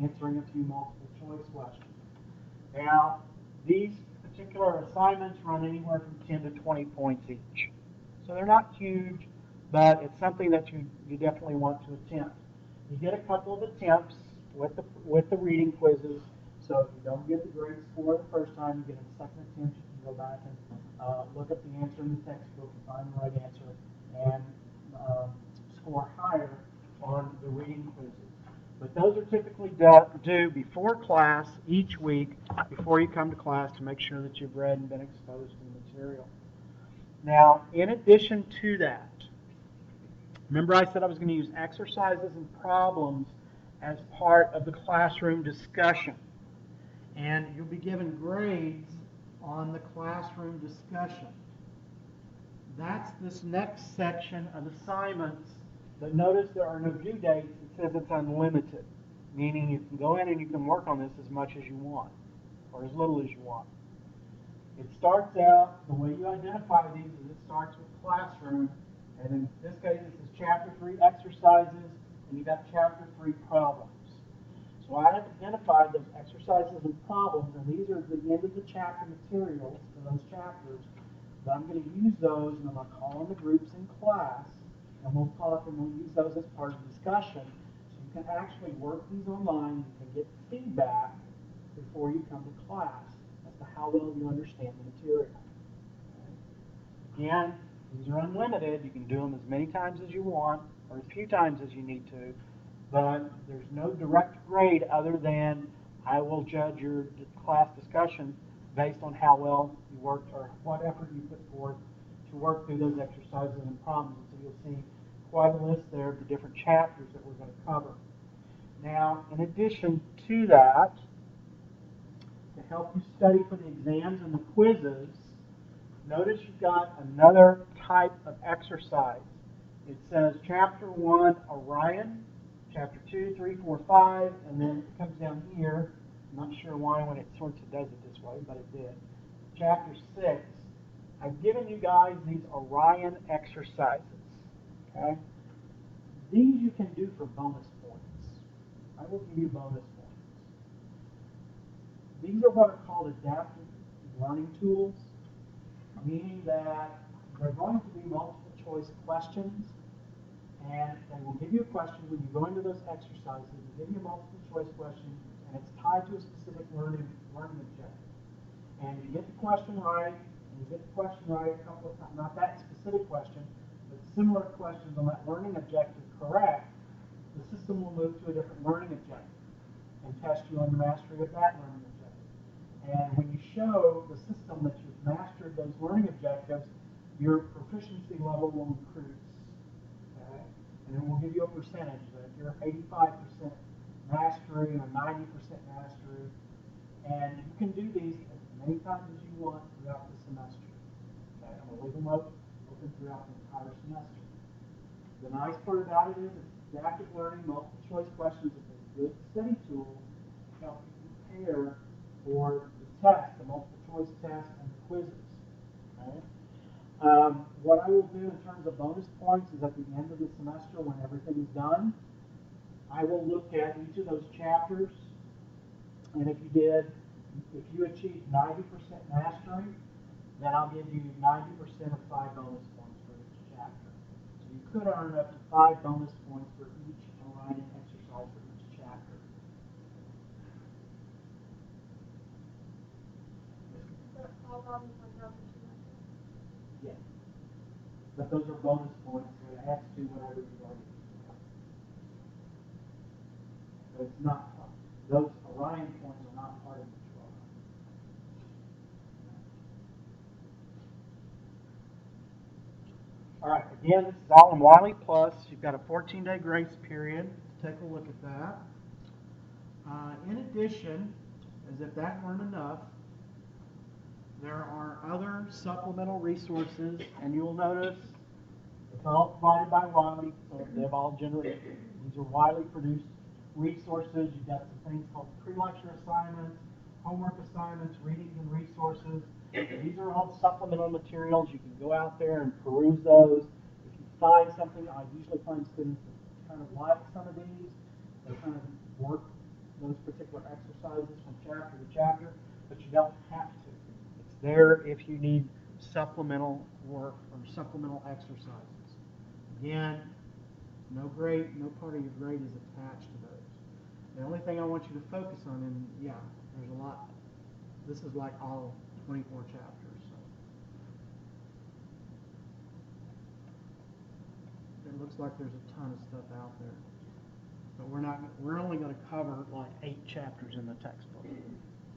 answering a few multiple choice questions. Now, these particular assignments run anywhere from 10 to 20 points each. So they're not huge, but it's something that you definitely want to attempt. You get a couple of attempts with the reading quizzes, so if you don't get the great score the first time, you get a second attempt. You can go back and look at the answer in the textbook and find the right answer and score higher on the reading quizzes. But those are typically due before class each week, before you come to class, to make sure that you've read and been exposed to the material. Now, in addition to that, remember I said I was going to use exercises and problems as part of the classroom discussion. And you'll be given grades on the classroom discussion. That's this next section of assignments. But notice there are no due dates. It says it's unlimited, meaning you can go in and you can work on this as much as you want, or as little as you want. It starts out, the way you identify these is it starts with classroom, and in this case this is chapter 3 exercises, and you've got chapter 3 problems. So I have identified those exercises and problems, and these are the end of the chapter materials for those chapters. But I'm going to use those, and I'm going to call on the groups in class, and we'll use those as part of the discussion. So you can actually work these online. You can get feedback before you come to class as to how well you understand the material. Okay. Again, these are unlimited. You can do them as many times as you want, or as few times as you need to. But there's no direct grade other than I will judge your class discussion based on how well you worked or what effort you put forth to work through those exercises and problems. So you'll see quite a list there of the different chapters that we're going to cover. Now, in addition to that, to help you study for the exams and the quizzes, notice you've got another type of exercise. It says Chapter 1, Orion, Chapter 2, 3, 4, 5, and then it comes down here. I'm not sure why when it sorts it does it this way, but it did. Chapter 6. I've given you guys these Orion exercises. Okay? These you can do for bonus points. I will give you bonus points. These are what are called adaptive learning tools, meaning that they're going to be multiple choice questions, and they will give you a question when you go into those exercises. They give you a multiple choice question, and it's tied to a specific learning objective. And if you get the question right, and you get the question right a couple of times, not that specific question, but similar questions on that learning objective correct, the system will move to a different learning objective and test you on your mastery of that learning objective. And when you show the system that you've mastered those learning objectives, your proficiency level will increase. Okay? And it will give you a percentage that if you're 85% mastery or 90% mastery, and you can do these as many times as you want throughout the semester. Okay? I'm going to leave them open throughout the entire semester. The nice part about it is it's adaptive learning. Multiple choice questions is a good study tool to help you prepare for the test, the multiple choice test, and the quizzes. Okay? What I will do in terms of bonus points is at the end of the semester, when everything is done, I will look at each of those chapters, and if you achieve 90% mastery, then I'll give you 90% of 5 bonus points for each chapter. So you could earn up to 5 bonus points for each Orion exercise for each chapter. Yeah. But those are bonus points, so it adds to whatever you've already done. But it's not, those Orion points are not part of the 12. All right, again, this is all in Wiley Plus. You've got a 14-day grace period. Take a look at that. In addition, as if that weren't enough, there are other supplemental resources, and you'll notice it's all provided by Wiley, so they've all generated. These are Wiley produced resources. You've got some things called pre-lecture assignments, homework assignments, readings and resources. These are all supplemental materials. You can go out there and peruse those. If you find something, I usually find students that kind of like some of these. They kind of work those particular exercises from chapter to chapter, but you don't have to. It's there if you need supplemental work or supplemental exercises. Again, no grade, no part of your grade is attached to those. The only thing I want you to focus on, and yeah, there's a lot. This is like all 24 chapters. So. It looks like there's a ton of stuff out there. But we're only going to cover like 8 chapters in the textbook.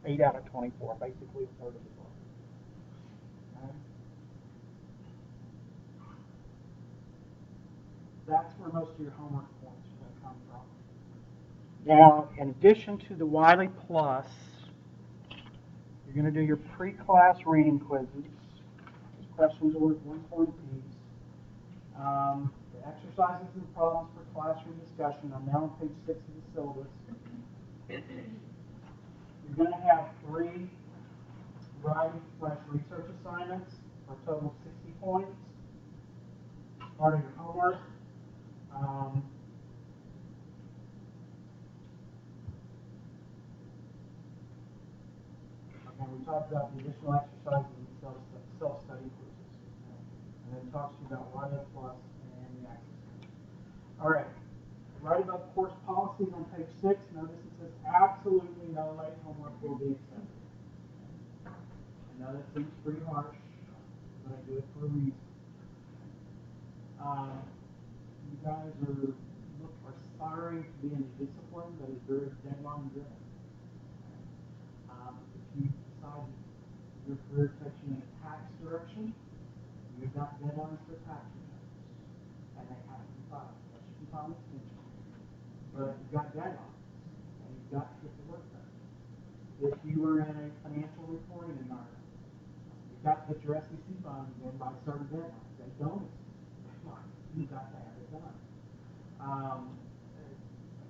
8 out of 24, basically a third of the book. Okay? That's where most of your homework points are going to come from. Now, in addition to the Wiley Plus, you're going to do your pre-class reading quizzes. Those questions are worth 1 point apiece. The exercises and problems for classroom discussion. I'm now on page 6 of the syllabus. You're going to have 3 writing/research assignments for a total of 60 points. Part of your homework. And we talked about the additional exercises and self-study quizzes. And then talks to you about Wiley Plus and the access. All right. Right above course policies on page 6, notice it says absolutely no late homework will be accepted. I know that seems pretty harsh, but I do it for a reason. You guys are aspiring to be in a discipline that is very deadline driven. If you decide your career takes you in a tax direction, you've got deadlines for tax returns, and they have to be filed. Unless you can file an extension. But you've got deadlines, and you've got to get the work done. If you were in a financial reporting environment, you've got to get your SEC filings in by certain deadlines. They don't exceed deadlines. You've got to have it done.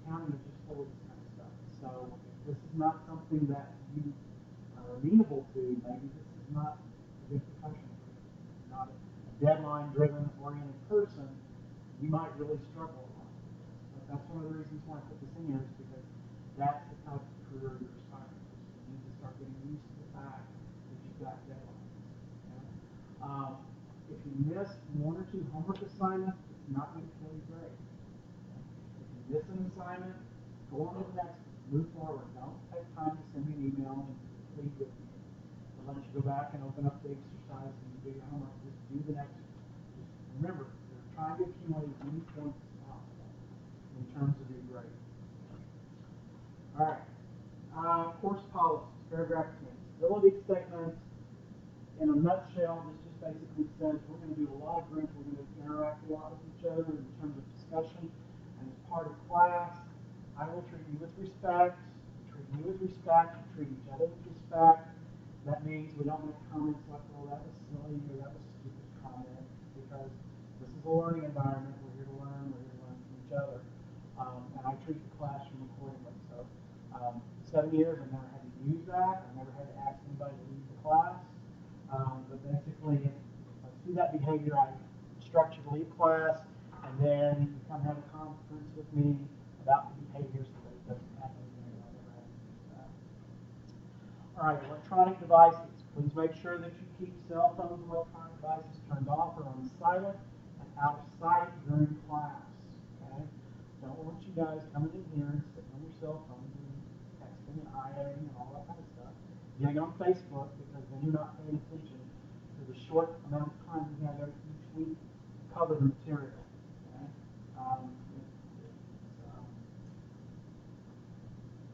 Accounting is just full of this kind of stuff. So if this is not something that you are amenable to, maybe this is not a good profession for you. If you're not a deadline-driven, oriented person, you might really struggle a lot. But that's one of the reasons why I put this in here is because that's the type of career you're aspiring to. So you need to start getting used to the fact that you've got deadlines. Okay? If you miss 1 or 2 homework assignments, it's not going to kill your grade. Okay? If you miss an assignment, go on to the next one. Move forward. Don't take time to send me an email and plead with me. I'll let you go back and open up the exercise and do your homework. Just do the next one. Just remember, you're trying to accumulate as many points as possible in terms of your grade. All right. Course policies, paragraph 10. Stability statements. In a nutshell, this just basically says we're going to do a lot of groups. We're going to interact a lot with each other in terms of discussion. And as part of class, I will treat you with respect, treat you with respect, treat each other with respect. That means we don't make comments like, well, that was silly or that was a stupid comment, because this is a learning environment. We're here to learn. We're here to learn from each other. And I treat the classroom accordingly. So 7 years, I've never had to use that. I've never had to ask anybody to leave the class. But basically, if I see that behavior, I instruct you to leave class, and then you come have a conference with me about the behavior so that it doesn't happen again. I'll never have to use that. All right, electronic devices. Please make sure that you keep cell phones and electronic devices turned off or on silent and out of sight during class. Okay? Don't want you guys coming in here and sitting on your cell phones and texting and IAing and all that kind of stuff. Getting on Facebook, because then you're not paying attention to the short amount of time you have each week to cover the material. Okay?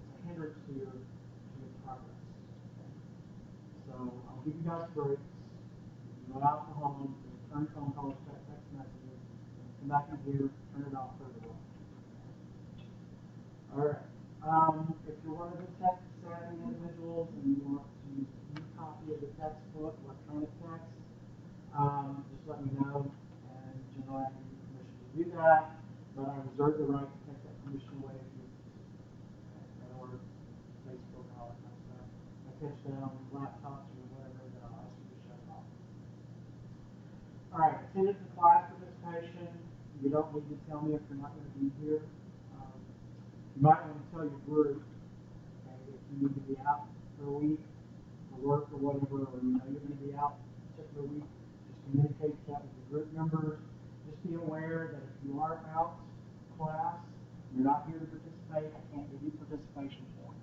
It's a hindrance to your progress. Okay? So I'll give you guys breaks. You go out to home, return phone calls, text messages, come back in here, turn it off, turn it on. All right. If you're one of the tech savvy individuals and you want to use a copy of the textbook, electronic text, just let me know, and generally I give you permission to do that, but I reserve the right to take that permission away if you or Facebook and all that kind of stuff. I catch that on laptops or whatever, then I'll ask you to shut it off. All right, attendance and class participation. You don't need to tell me if you're not going to be here. You might want to tell your group, okay, if you need to be out for a week for work or whatever, or you know you're going to be out a particular week, just communicate that with your group members. Just be aware that if you are out class, you're not here to participate, I can't give you participation points.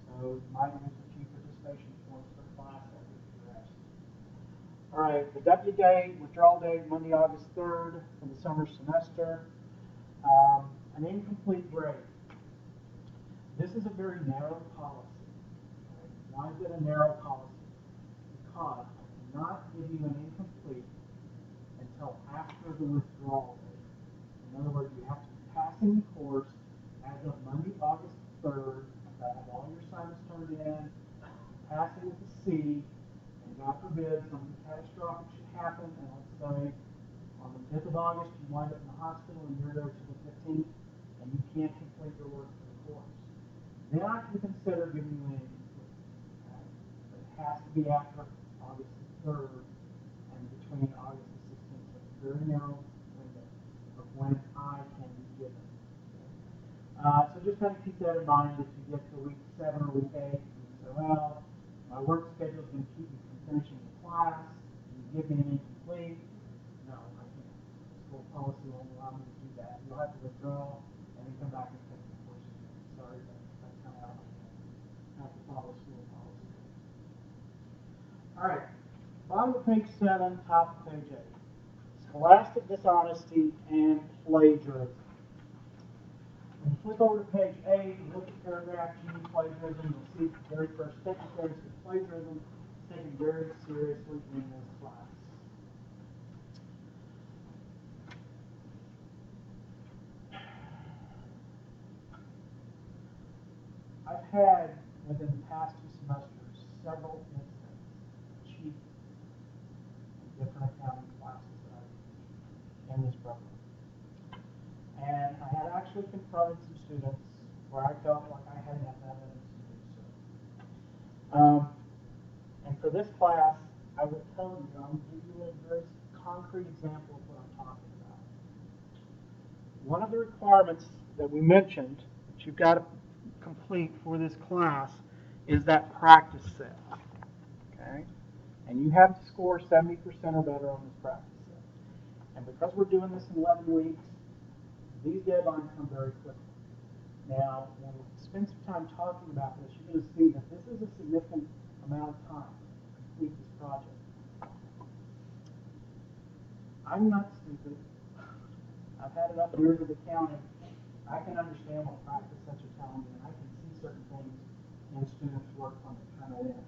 So you might use a few participation points for class that week for rest. All right, the W day, withdrawal day, Monday, August 3rd for the summer semester. An incomplete grade. This is a very narrow policy. Right? Why is it a narrow policy? Because I cannot give you an incomplete until after the withdrawal date. In other words, you have to be passing the course as of Monday, August 3rd. You've got to have all your assignments turned in, passing with a C, and God forbid something catastrophic should happen, and let's say on the 5th of August you wind up in the hospital and you're there till the 15th, and you can't complete your work for the course. Then I can consider giving you an incomplete. Okay? But it has to be after August the 3rd and between August the 16th. So it's a very narrow window of when I can be given. Okay? So just kind of keep that in mind if you get to week 7 or week 8 and you say, well, my work schedule is going to keep me from finishing the class. Can you give me an incomplete? No, I can't. School policy won't allow me to do that. You'll have to withdraw and then come back and take the course again. Sorry, that's kind of out of my hands. I have to follow school policy. All right, bottom of page 7, top of page 8. Scholastic dishonesty and plagiarism. When you flip over to page 8, look at paragraph G, plagiarism, you'll see the very first sentence there says plagiarism is taken very seriously in this class. I've had, within the past 2 semesters, several incidents of cheating in different accounting classes that I've teach in this program. And I had actually confronted some students where I felt like I had enough evidence to do so. And for this class, I will tell you, I'm going to give you a very concrete example of what I'm talking about. One of the requirements that we mentioned that you've got to complete for this class is that practice set. Okay? And you have to score 70% or better on this practice set. And because we're doing this in 11 weeks, these deadlines come very quickly. Now, when we spend some time talking about this, you're going to see that this is a significant amount of time to complete this project. I'm not stupid. I've had enough years of accounting. I can understand what practice sets are telling me, and I can see certain things in students' work when they turn it in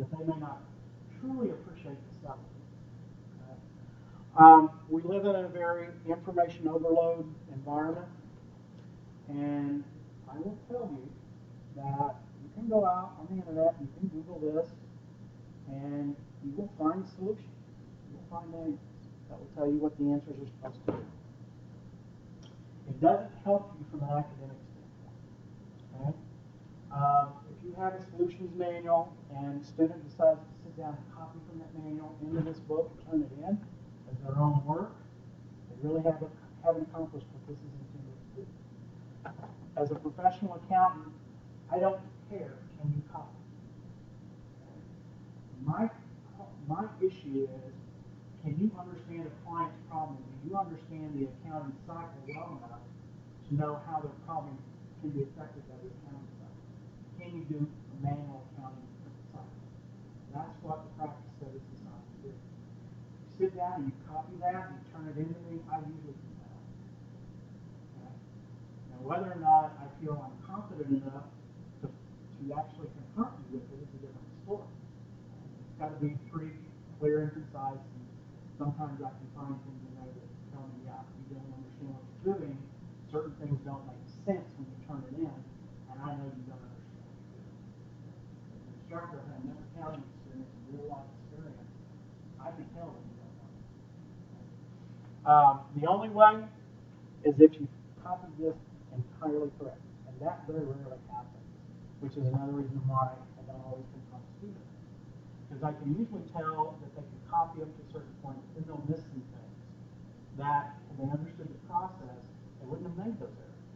that they may not truly appreciate the subtlety. Okay? We live in a very information overload environment, and I will tell you that you can go out on the internet, you can Google this, and you will find solutions. You will find answers that will tell you what the answers are supposed to be. It doesn't help you from an academic standpoint. Okay? If you have a solutions manual and a student decides to sit down and copy from that manual into this book and turn it in as their own work, they really haven't accomplished what this is intended to do. As a professional accountant, I don't care, can you copy? Okay? My issue is, can you understand a client's problem? Do you understand the accounting cycle well enough to know how their problem can be affected by the accounting cycle? Can you do a manual accounting cycle? That's what the practice set is designed to do. You sit down and you copy that and you turn it into me, I usually can tell. Okay? Now, whether or not I feel I'm confident enough to actually confront you with it is a different story. It's got to be pretty clear and concise. sometimes I can find things in there that tell me, yeah, you don't understand what you're doing. Certain things don't make sense when you turn it in, and I know you don't understand what you're doing. As an instructor had enough accounting experience and real life experience, I can tell when you don't know. The only way is if you copy this entirely correct, and that very rarely happens, which is another reason why I don't always confront students. Because I can usually tell that they can copy up to a certain point, but then they'll miss some things that, if they understood the process, they wouldn't have made those errors.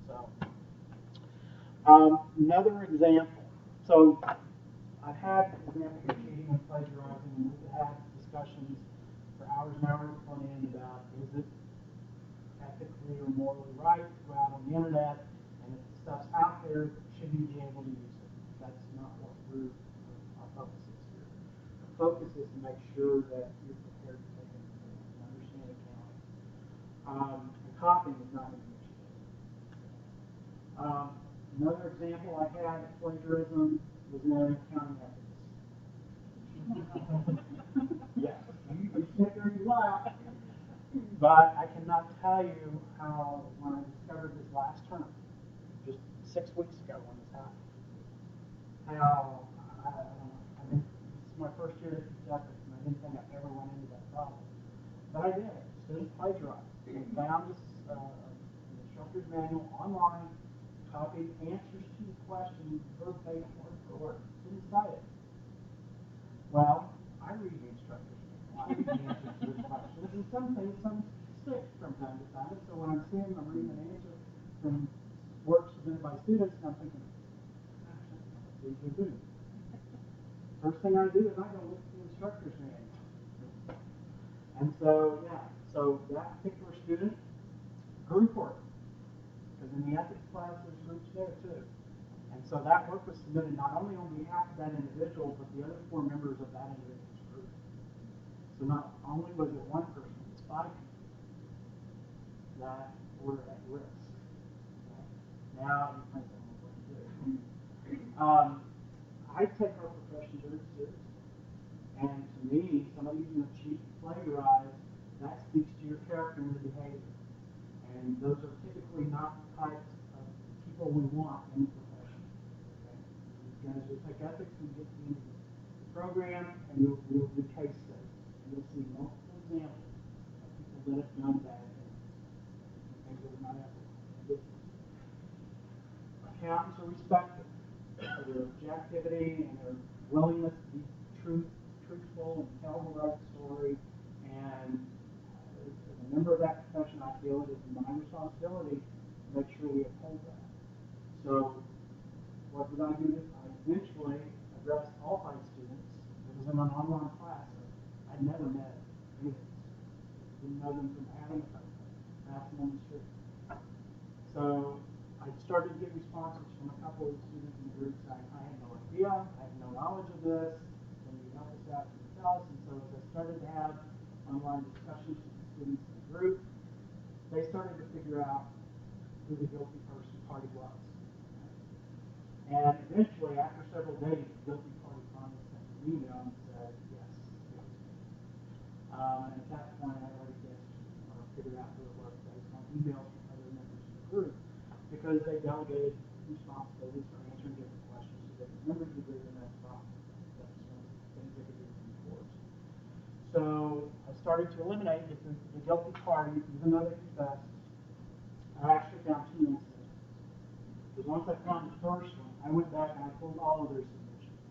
So, another example. So, I've had examples of cheating and plagiarizing, and we've had discussions for hours and hours on end about, is it ethically or morally right to go out on the internet, and if the stuff's out there, should you be able to use it? That's not what our focus is here. The focus is to make sure that you're prepared to take an exam and understand accounting. And copying is not an issue. Another example I had of plagiarism was in accounting ethics. Yes, you sit there and you laugh. But I cannot tell you how, when I discovered this last term, just 6 weeks ago when this happened, how, I don't know, I mean, this is my first year at ethics, and I didn't think I'd ever run into that problem. But I did. Students plagiarized. They found this instructor's manual online, copied answers to the question verbatim, word for word. Didn't cite it. Well, I read the instructor's manual. I read the answers to the questions, and some things, some stick from time to time. So when I'm seeing, I'm reading an answer from work submitted by students, and I'm thinking, gosh, that's not what these are doing. First thing I do is I go look at the instructor's manual. And so, yeah, so that particular student, group work, because in the ethics class there's groups there too. And so that work was submitted not only on behalf of that individual, but the other 4 members of that individual's group. So not only was it one person, it was 5 people that were at risk. Okay? Now you think, what to do? I take our profession very seriously. And to me, somebody who's going to cheat and plagiarize, that speaks to your character and your behavior. And those are typically not the types of people we want in the profession. Okay? As we take ethics, we get to the end of the program, and we'll do case studies. And you'll see multiple examples of people that have done bad things, things that are not ethical. Accountants are respected for their objectivity and their willingness to be truthful and tell the right story. And as a member of that profession, I feel it is my responsibility to make sure we uphold that. So what did I do? I eventually addressed all 5 students. It was in an online class, so I'd never met any of them. Didn't know them from Adam or passed them on the street. So I started to get responses from a couple of the students in the group saying, I had no idea, I had no knowledge of this, can you help us out, can you tell us? And so as I started to have online discussions with the students in the group, they started to figure out who the guilty party was. And eventually, after several days, the guilty party finally sent an email and said, yes, it was me. And at that point, I already guessed or figured out who it was based on emails from other members of the group, because they delegated responsibilities for answering different questions to different members of the group, and that's fine. That's one of the things they could do in due course. So I started to eliminate the guilty party, even though they confessed. I actually found 2 incidents. Because once I found the first one, I went back and I pulled all of their submissions.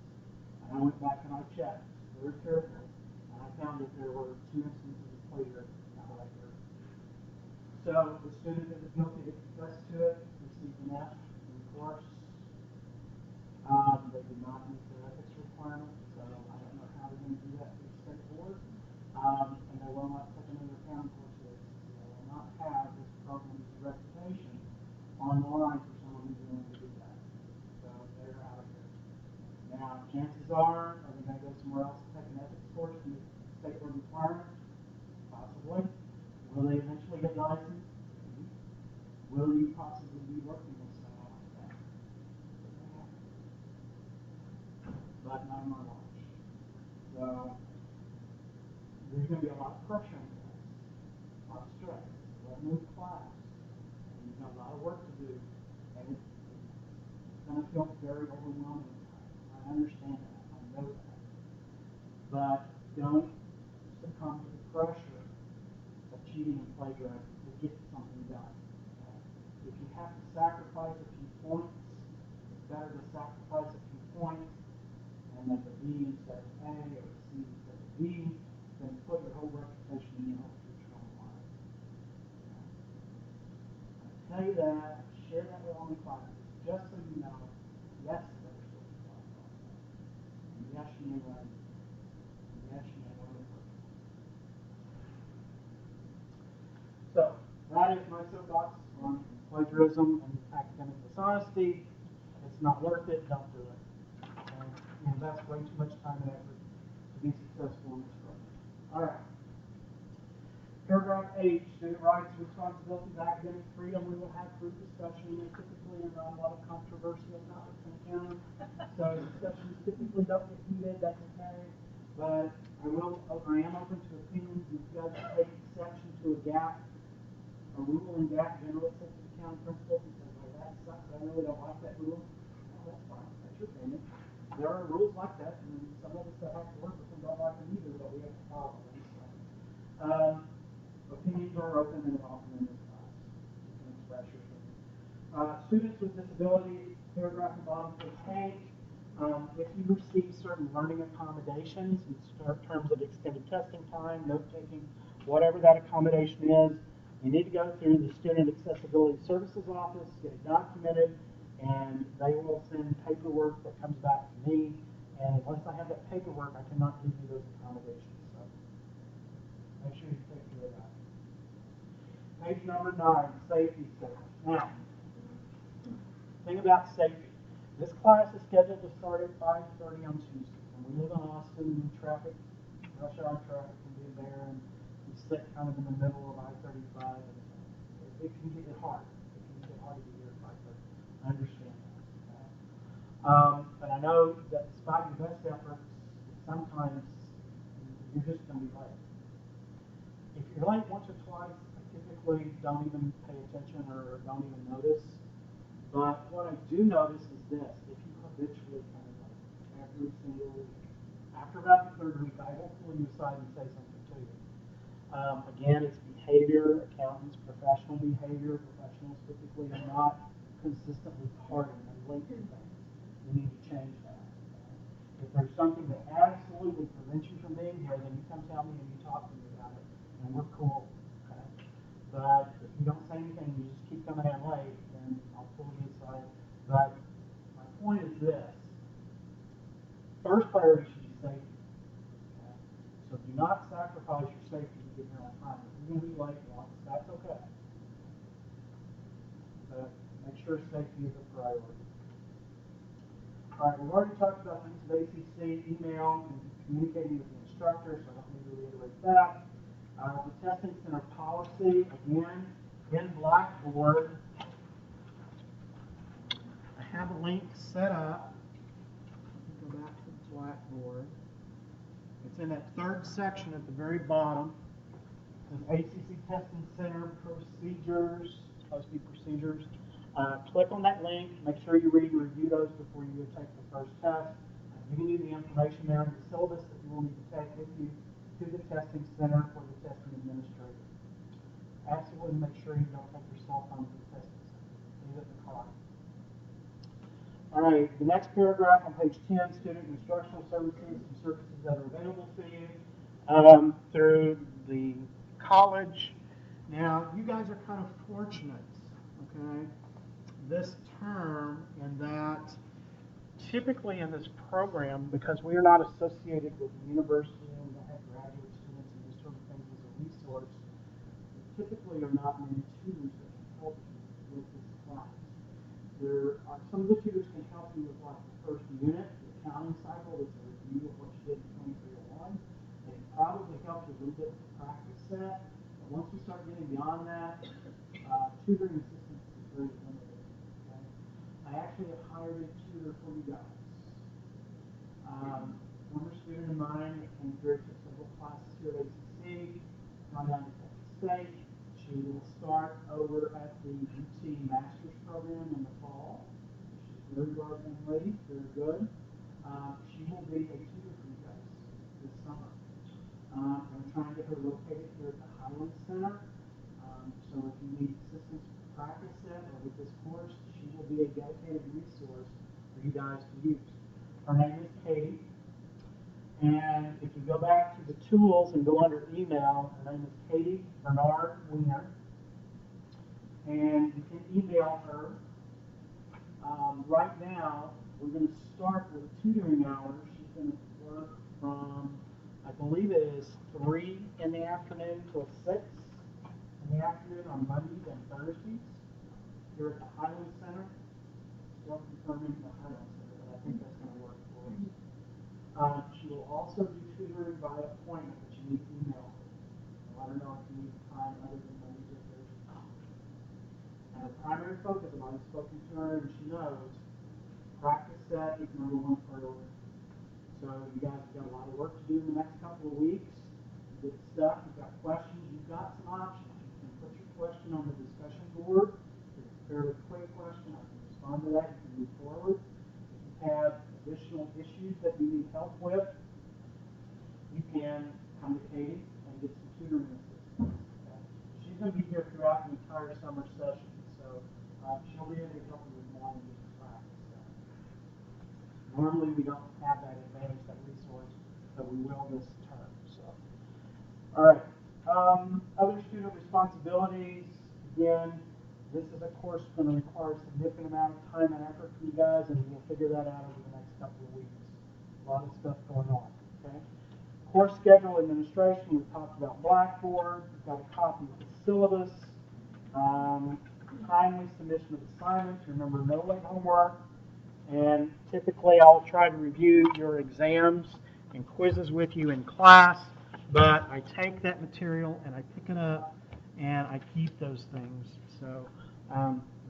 And I went back and I checked very carefully, and I found that there were 2 instances of plagiarism in that right group. So the student that was guilty that confessed to it received an F in the course. They did not meet their ethics requirements, so I don't know how they're going to do that for the state board. And they will not take another accounting course there. They will not have this program's reputation on the line for someone who's willing to do that. So they're out of here. Now, chances are they going to go somewhere else and take an ethics course to meet state board requirements? Possibly. Will they eventually get licensed? Maybe. Will you possibly be working with someone like that? But not on my watch. So there's going to be a lot of pressure on you, a lot of stress, 11 week class, and you've got a lot of work to do, and it's going to feel very overwhelming. I understand that, I know that, but don't succumb to the pressure of cheating and plagiarizing to get something done. If you have to sacrifice a few points, it's better to sacrifice a few points and make a B instead of A or a C instead of B than put your whole reputation in your whole future on the line. I tell you that, I share that with all my classes, just so you know, yes, there's still a lot of process. And yes, you may run, and yes, you may run the person. So, that is my soapbox on plagiarism and academic dishonesty. It's not worth it, don't do it. Okay? You invest way too much time and effort to be successful in this program. All right. Paragraph 8, student rights and responsibilities, academic freedom. We will have group discussion. There typically are not a lot of controversial topics in accounting. So discussions typically don't get heated, that's okay. But I am open to opinions. If you guys take exception to a gap, a rule in GAP, general accepted accounting principles, and say, well, that sucks, I really don't like that rule. Well, that's fine, that's your opinion. There are rules like that, and some of us that have to work with them don't like them either, but we have to follow them. So, opinions are open and often in this class. You can express your opinion. Students with disabilities, paragraph at the bottom, page 8. If you receive certain learning accommodations in terms of extended testing time, note-taking, whatever that accommodation is, you need to go through the Student Accessibility Services Office, get it documented, and they will send paperwork that comes back to me. And unless I have that paperwork, I cannot give you those accommodations. So make sure you take care of that. Page number 9, safety stuff. Now, thing about safety. This class is scheduled to start at 5:30 on Tuesday. And we live in Austin, traffic, rush hour traffic can be barren. We sit kind of in the middle of I-35, and it can get hard. It can get hard to be here at 5:30. I understand that. Okay? But I know that despite your best efforts, sometimes you're just going to be late. If you're late once or twice, I typically don't even pay attention or don't even notice. But what I do notice is this: if you habitually come in late every single week, after about the third week, I will pull you aside and say something to you. Again, it's behavior, accountants, professional behavior. Professionals typically are not consistently partying and late to things. You need to change that. Okay? If there's something that absolutely prevents you from being here, then you come tell me and you talk to me about it, and we're cool. Okay? But if you don't say anything, you just keep coming in late, then I'll pull you aside. But my point is this: first priority should be safety. Okay? So do not sacrifice your safety to get here on time. If you're going to be late once, that's okay. But make sure safety is a priority. All right, we've already talked about the use of ACC, email, and communicating with the instructor, so I don't need to reiterate that. The testing center policy, again, in Blackboard, I have a link set up. Let me go back to Blackboard. It's in that third section at the very bottom. It says ACC Testing Center Procedures, supposed to be procedures. Click on that link. Make sure you read and review those before you go take the first test. I've given you the information there in the syllabus that you will need to take with you to the testing center for the testing administrator. Absolutely make sure you don't take your cell phone to the testing center. Leave it in the car. All right, the next paragraph on page 10, student instructional services and services that are available to you through the college. Now, you guys are kind of fortunate, okay, this term in that typically in this program, because we are not associated with the university and we don't have graduate students and these sort of things as a resource, there typically are not many tutors that can help you with this class. There are some of the tutors can help you with like the first unit, the accounting cycle, that's a review of what you did in 2301. They can probably help you a little bit with the practice set, but once you start getting beyond that, tutoring assistance is very limited. Okay? I actually have hired a tutor for you guys. Former student of mine that came through, took several classes here at ACC, gone down to Florida State. She will start over at the UT Master's Program in the fall. She's very bright young lady, very good. She will be a tutor for you guys this summer. I'm trying to get her located here at the Highland Center. So if you need assistance with practice set or with this course, she will be a dedicated resource for you guys to use. Her name is Katie. And if you go back to the tools and go under email, her name is Katie Bernard Wiener. And you can email her. Right now, we're going to start with tutoring hours. She's going to work from, I believe it is 3 in the afternoon till 6 in the afternoon on Mondays and Thursdays here at the Highland Center. Still confirming the Highland Center, but I think that's going to work for us. She will also do tutoring by appointment, but you need to email her. Let her know if you need time other than Mondays or Thursdays. And her primary focus, I've already spoken to her and she knows, practice set is number one priority. So you guys have got a lot of work to do in the next couple of weeks. You get stuck, you've got questions, you've got some options. You can put your question on the discussion board. It's a fairly quick question. I can respond to that. You can move forward. If you have additional issues that you need help with, you can come to Katie and get some tutoring assistance. Okay? She's going to be here throughout the entire summer session, so she'll be able to help you with more than just practice. Normally we don't have that advantage, that resource, but we will this term. So, all right. Other student responsibilities. Again, this is a course going to require a significant amount of time and effort from you guys, and we'll figure that out over the next couple of weeks. A lot of stuff going on. Okay. Course schedule administration. We talked about Blackboard. We've got a copy of the syllabus. Timely submission of assignments. Remember, no late homework. And typically I'll try to review your exams and quizzes with you in class, but I take that material and I pick it up and I keep those things. So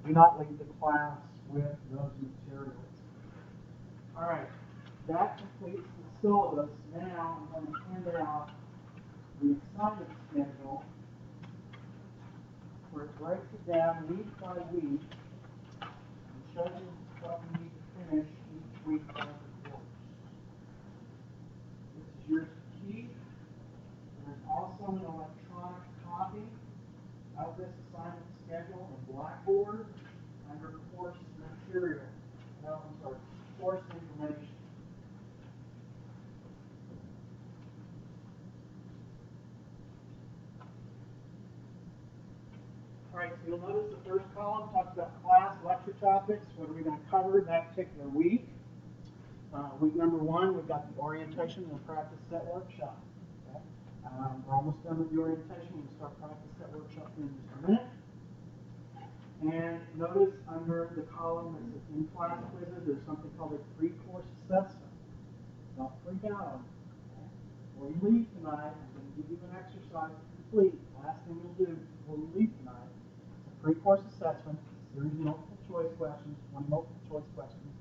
do not leave the class with those materials. All right, that completes the syllabus. Now I'm going to hand out the assignment schedule where it breaks it down week by week and shows you what we need to finish each week of the course. This is yours to keep. There's also an electronic copy of this assignment schedule in Blackboard under course material. No, I'm sorry, course information. All right, so you'll notice the first column talks about class lecture topics. What are we going to cover that particular week? Week number 1, we've got the orientation and practice set workshop. Okay? We're almost done with the orientation. We'll start practice set workshop in just a minute. And notice under the column that says in-class quizzes, there's something called a pre-course assessment. Don't freak out on it. Okay? Before you leave tonight, I'm going to give you an exercise to complete. Last thing you'll do before you leave tonight. It's a pre-course assessment, a series of multiple choice questions, 20 multiple choice questions,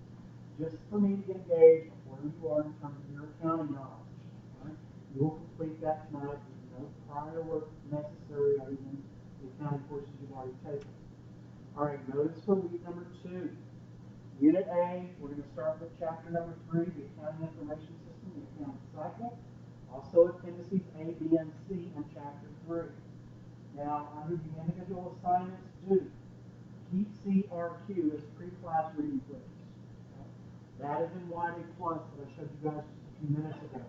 just for me to get a gauge of where you are in terms of your accounting knowledge. Right? You will complete that tonight. There's no prior work necessary other than the accounting courses you've already taken. All right, notice for week number 2. Unit A, we're going to start with chapter number 3, the accounting information system, the accounting cycle. Also appendices A, B, and C in chapter 3. Now, under the individual assignments due, keep CRQ as pre-class reading quiz. That is in Wiley Plus that I showed you guys just a few minutes ago.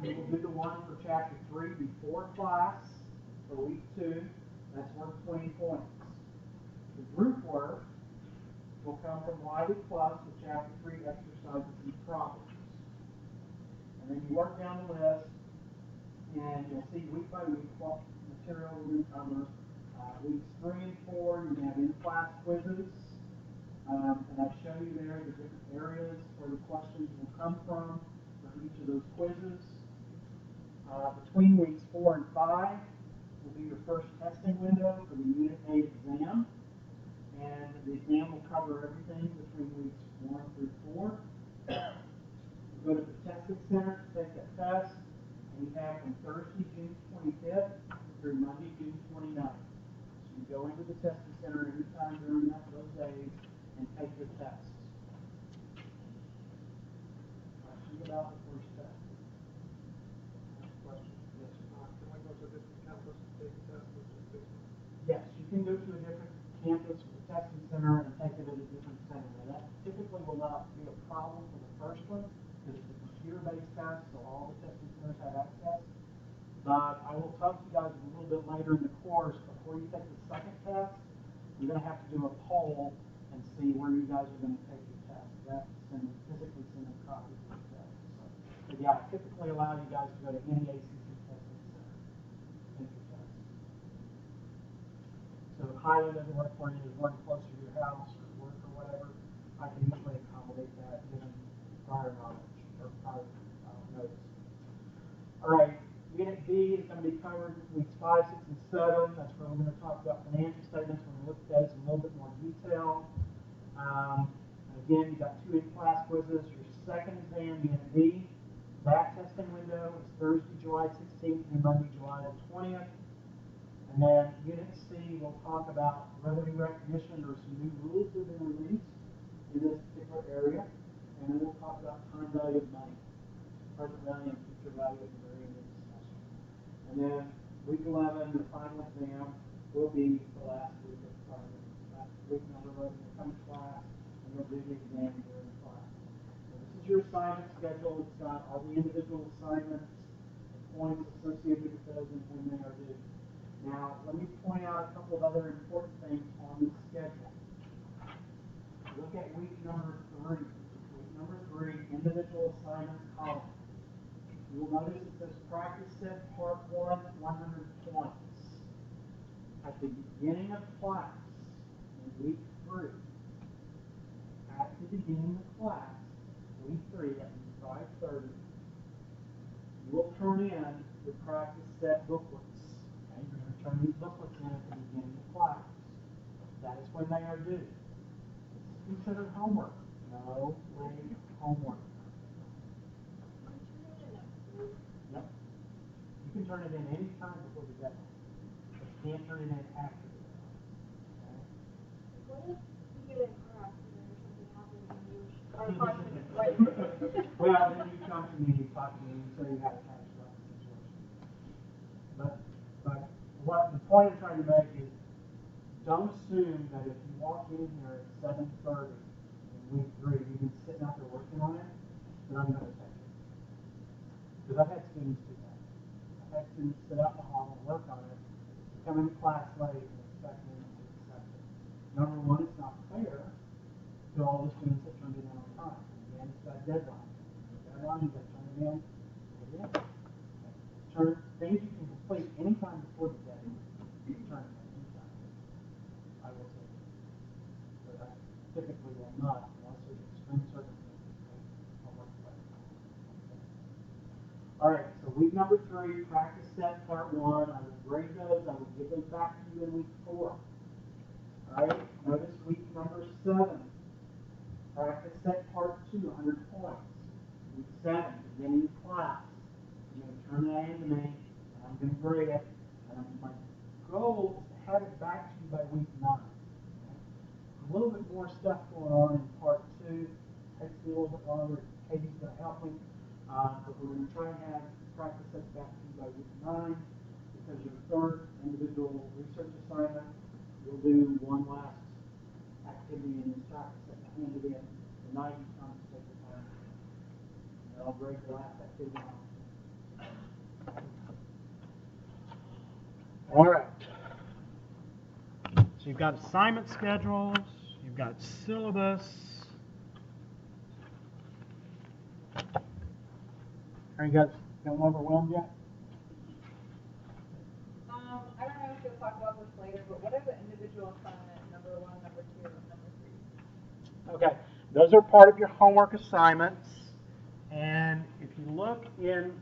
You will do the one for chapter 3 before class for week 2. That's worth 20 points. The group work will come from Wiley Plus with chapter 3 exercises and problems. And then you work down the list, and you'll see week by week what material we're going to cover. Weeks 3 and 4, you're going to have in-class quizzes. And I show you there the different areas where the questions will come from for each of those quizzes. Between weeks 4 and 5 will be your first testing window for the Unit A exam. And the exam will cover everything between weeks 1 through 4. You go to the testing center to take that test, we have from Thursday, June 25th through Monday, June 29th. So you go into the testing center anytime during those days and take your tests. Questions about the first test? Question. Yes, sir. Can we go to a different campus to take a test? Or just take one? Yes, you can go to a different campus or testing center and take it at a different center. Now, that typically will not be a problem for the first one because it's a computer-based test, so all the testing centers have access. But I will talk to you guys a little bit later in the course. Before you take the second test, you're going to have to do a poll and see where you guys are going to take your test. You have to physically send a copy of your test. So, but yeah, I typically allow you guys to go to any ACC testing center and take your test. So if Highland doesn't work for you, is one closer to your house or work or whatever, I can usually accommodate that given prior knowledge or prior notice. All right, Unit B is going to be covered weeks 5, 6, and 7. That's where we're going to talk about financial statements. We're going to look at those in a little bit more detail. Again, you've got 2 in-class quizzes. Your second exam, Unit B, that testing window is Thursday, July 16th through Monday, July the 20th. And then Unit C, we'll talk about revenue recognition. There are some new rules that have been released in this particular area. And then we'll talk about time value of money, present value and future value at the very end of the semester. And then week 11, the final exam will be the last week of week number 11. You'll come to class and you'll do the exam during class. So this is your assignment schedule. It's got all the individual assignments, the points associated with those, and when they are due. Now, let me point out a couple of other important things on this schedule. Look at week number 3. Week number 3, individual assignments column. You will notice it says practice set part 1, 100 points. At the beginning of class, in week 3, at the beginning of class, week 3, at 5:30, you will turn in your practice set booklets. Okay? You're going to turn these booklets in at the beginning of class. That is when they are due. It's considered homework. No late homework. Yep. You can turn it in any time before the deadline. But you can't turn it in after the deadline. Okay? What if you get in a car accident or something happens and you are 5 minutes late? Well, then you come to me, you talk to me, and say you had a catastrophic situation. But what the point I'm trying to make is, don't assume that if you walk in here at 7:30 in week 3, you've been sitting out there working on it, then I'm going to take it. Because I've had students do that. I've had students sit out in the hall and work on it, and come into class late and expect me to accept it. Number one, it's not fair to all the students that turned it in on time. Again, it's that deadline. The deadline, you got to turn it in. Turn things you can complete anytime before the deadline. You can turn it in anytime. I will take it. But I typically will not unless there's extreme circumstances. I'll work late. Okay. All right, so week number 3, practice set part 1. I will grade those. I will give those back to you in week 4. All right, notice week number 7. Practice set part 2, 100 points. Week 7, beginning of class. You're going to turn that in to me, and I'm going to grade it. And my goal is to have it back to you by week 9. Okay? A little bit more stuff going on in part 2. Takes me a little bit longer. Katie's going to help me. But we're going to try and have practice sets back to you by week 9. Because your third individual research assignment, you'll do one last activity in this practice set and hand it in the night you come to take the time. And I'll break the last activity on. All right. So you've got assignment schedules, you've got syllabus. Are you guys feeling overwhelmed yet? I don't know if you'll talk about this later, but what are the individual assignment number 1, number 2, and number 3? Okay, those are part of your homework assignments. And if you look in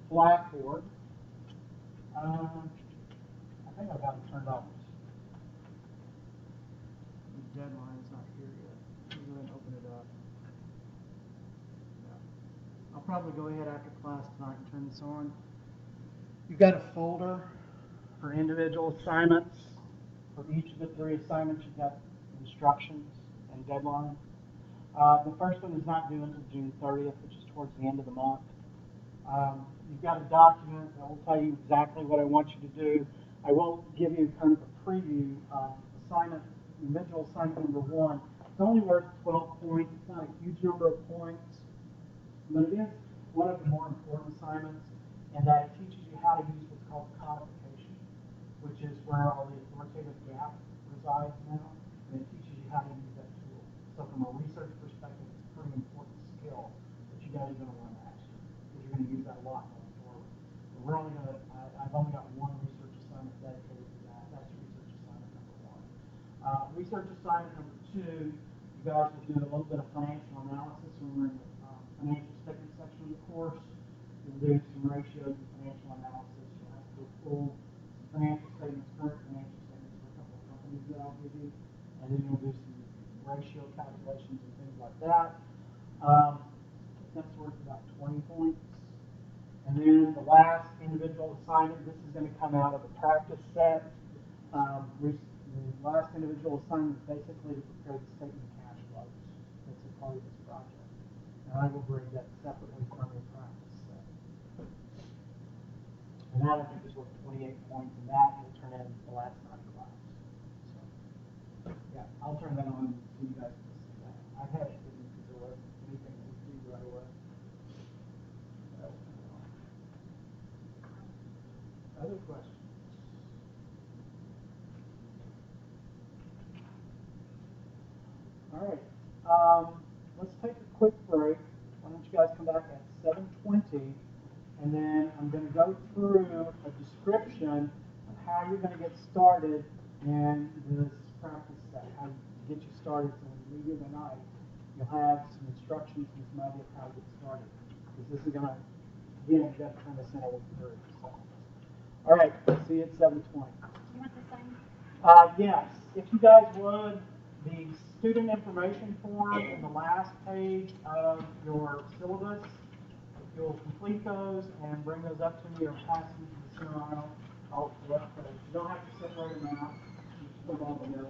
Blackboard, I think I've got them turned off. The deadline's not here yet. Let me go ahead and open it up. Yeah. I'll probably go ahead after class tonight and turn this on. You've got a folder for individual assignments. For each of the 3 assignments, you've got instructions and deadlines. The first one is not due until June 30th, which is towards the end of the month. You've got a document that will tell you exactly what I want you to do. I will give you kind of a preview. Individual assignment number 1. It's only worth 12 points. It's not a huge number of points, but it is one of the more important assignments, and that it teaches you how to use what's called codification, which is where all the authoritative gap resides now, and it teaches you how to use that tool. So from a research perspective, it's a pretty important skill that you guys are going to want to master, because you're going to use that a lot going forward. And we're only going to, I've only got one research assignment dedicated to that. That's research assignment number 1. Research assignment number 2, you guys will do a little bit of financial analysis when we're in the financial statement section of the course. You'll do some ratios and financial analysis. You'll have to go pull some financial statements, current financial statements for a couple of companies that I'll give you, and then you'll do some ratio calculations and things like that. That's worth about 20 points. And then the last individual assignment, this is going to come out of the practice set. The last individual assignment is basically to prepare the statement of cash flows. That's a part of this project. And I will bring that separately from your practice set. And that I think is worth 28 points, and that will turn in the last night of class. So, yeah, I'll turn that on so you guys can see that. I've had it hidden because there wasn't anything that was due right away. Other questions? All right. Let's take a quick break. Why don't you guys come back at 7:20, and then I'm going to go through a description of how you're going to get started in this practice set, how to get you started so when you leave here tonight, you'll have some instructions and some idea of how to get started. Because this is going to, again, you've got to turn this in a week through. So. All right, see you at 7:20. You want the sign? Yes, if you guys would, the student information form in the last page of your syllabus, if you'll complete those and bring those up to me or pass them to the seminar, I'll collect those. You don't have to separate them out. You just put them all together.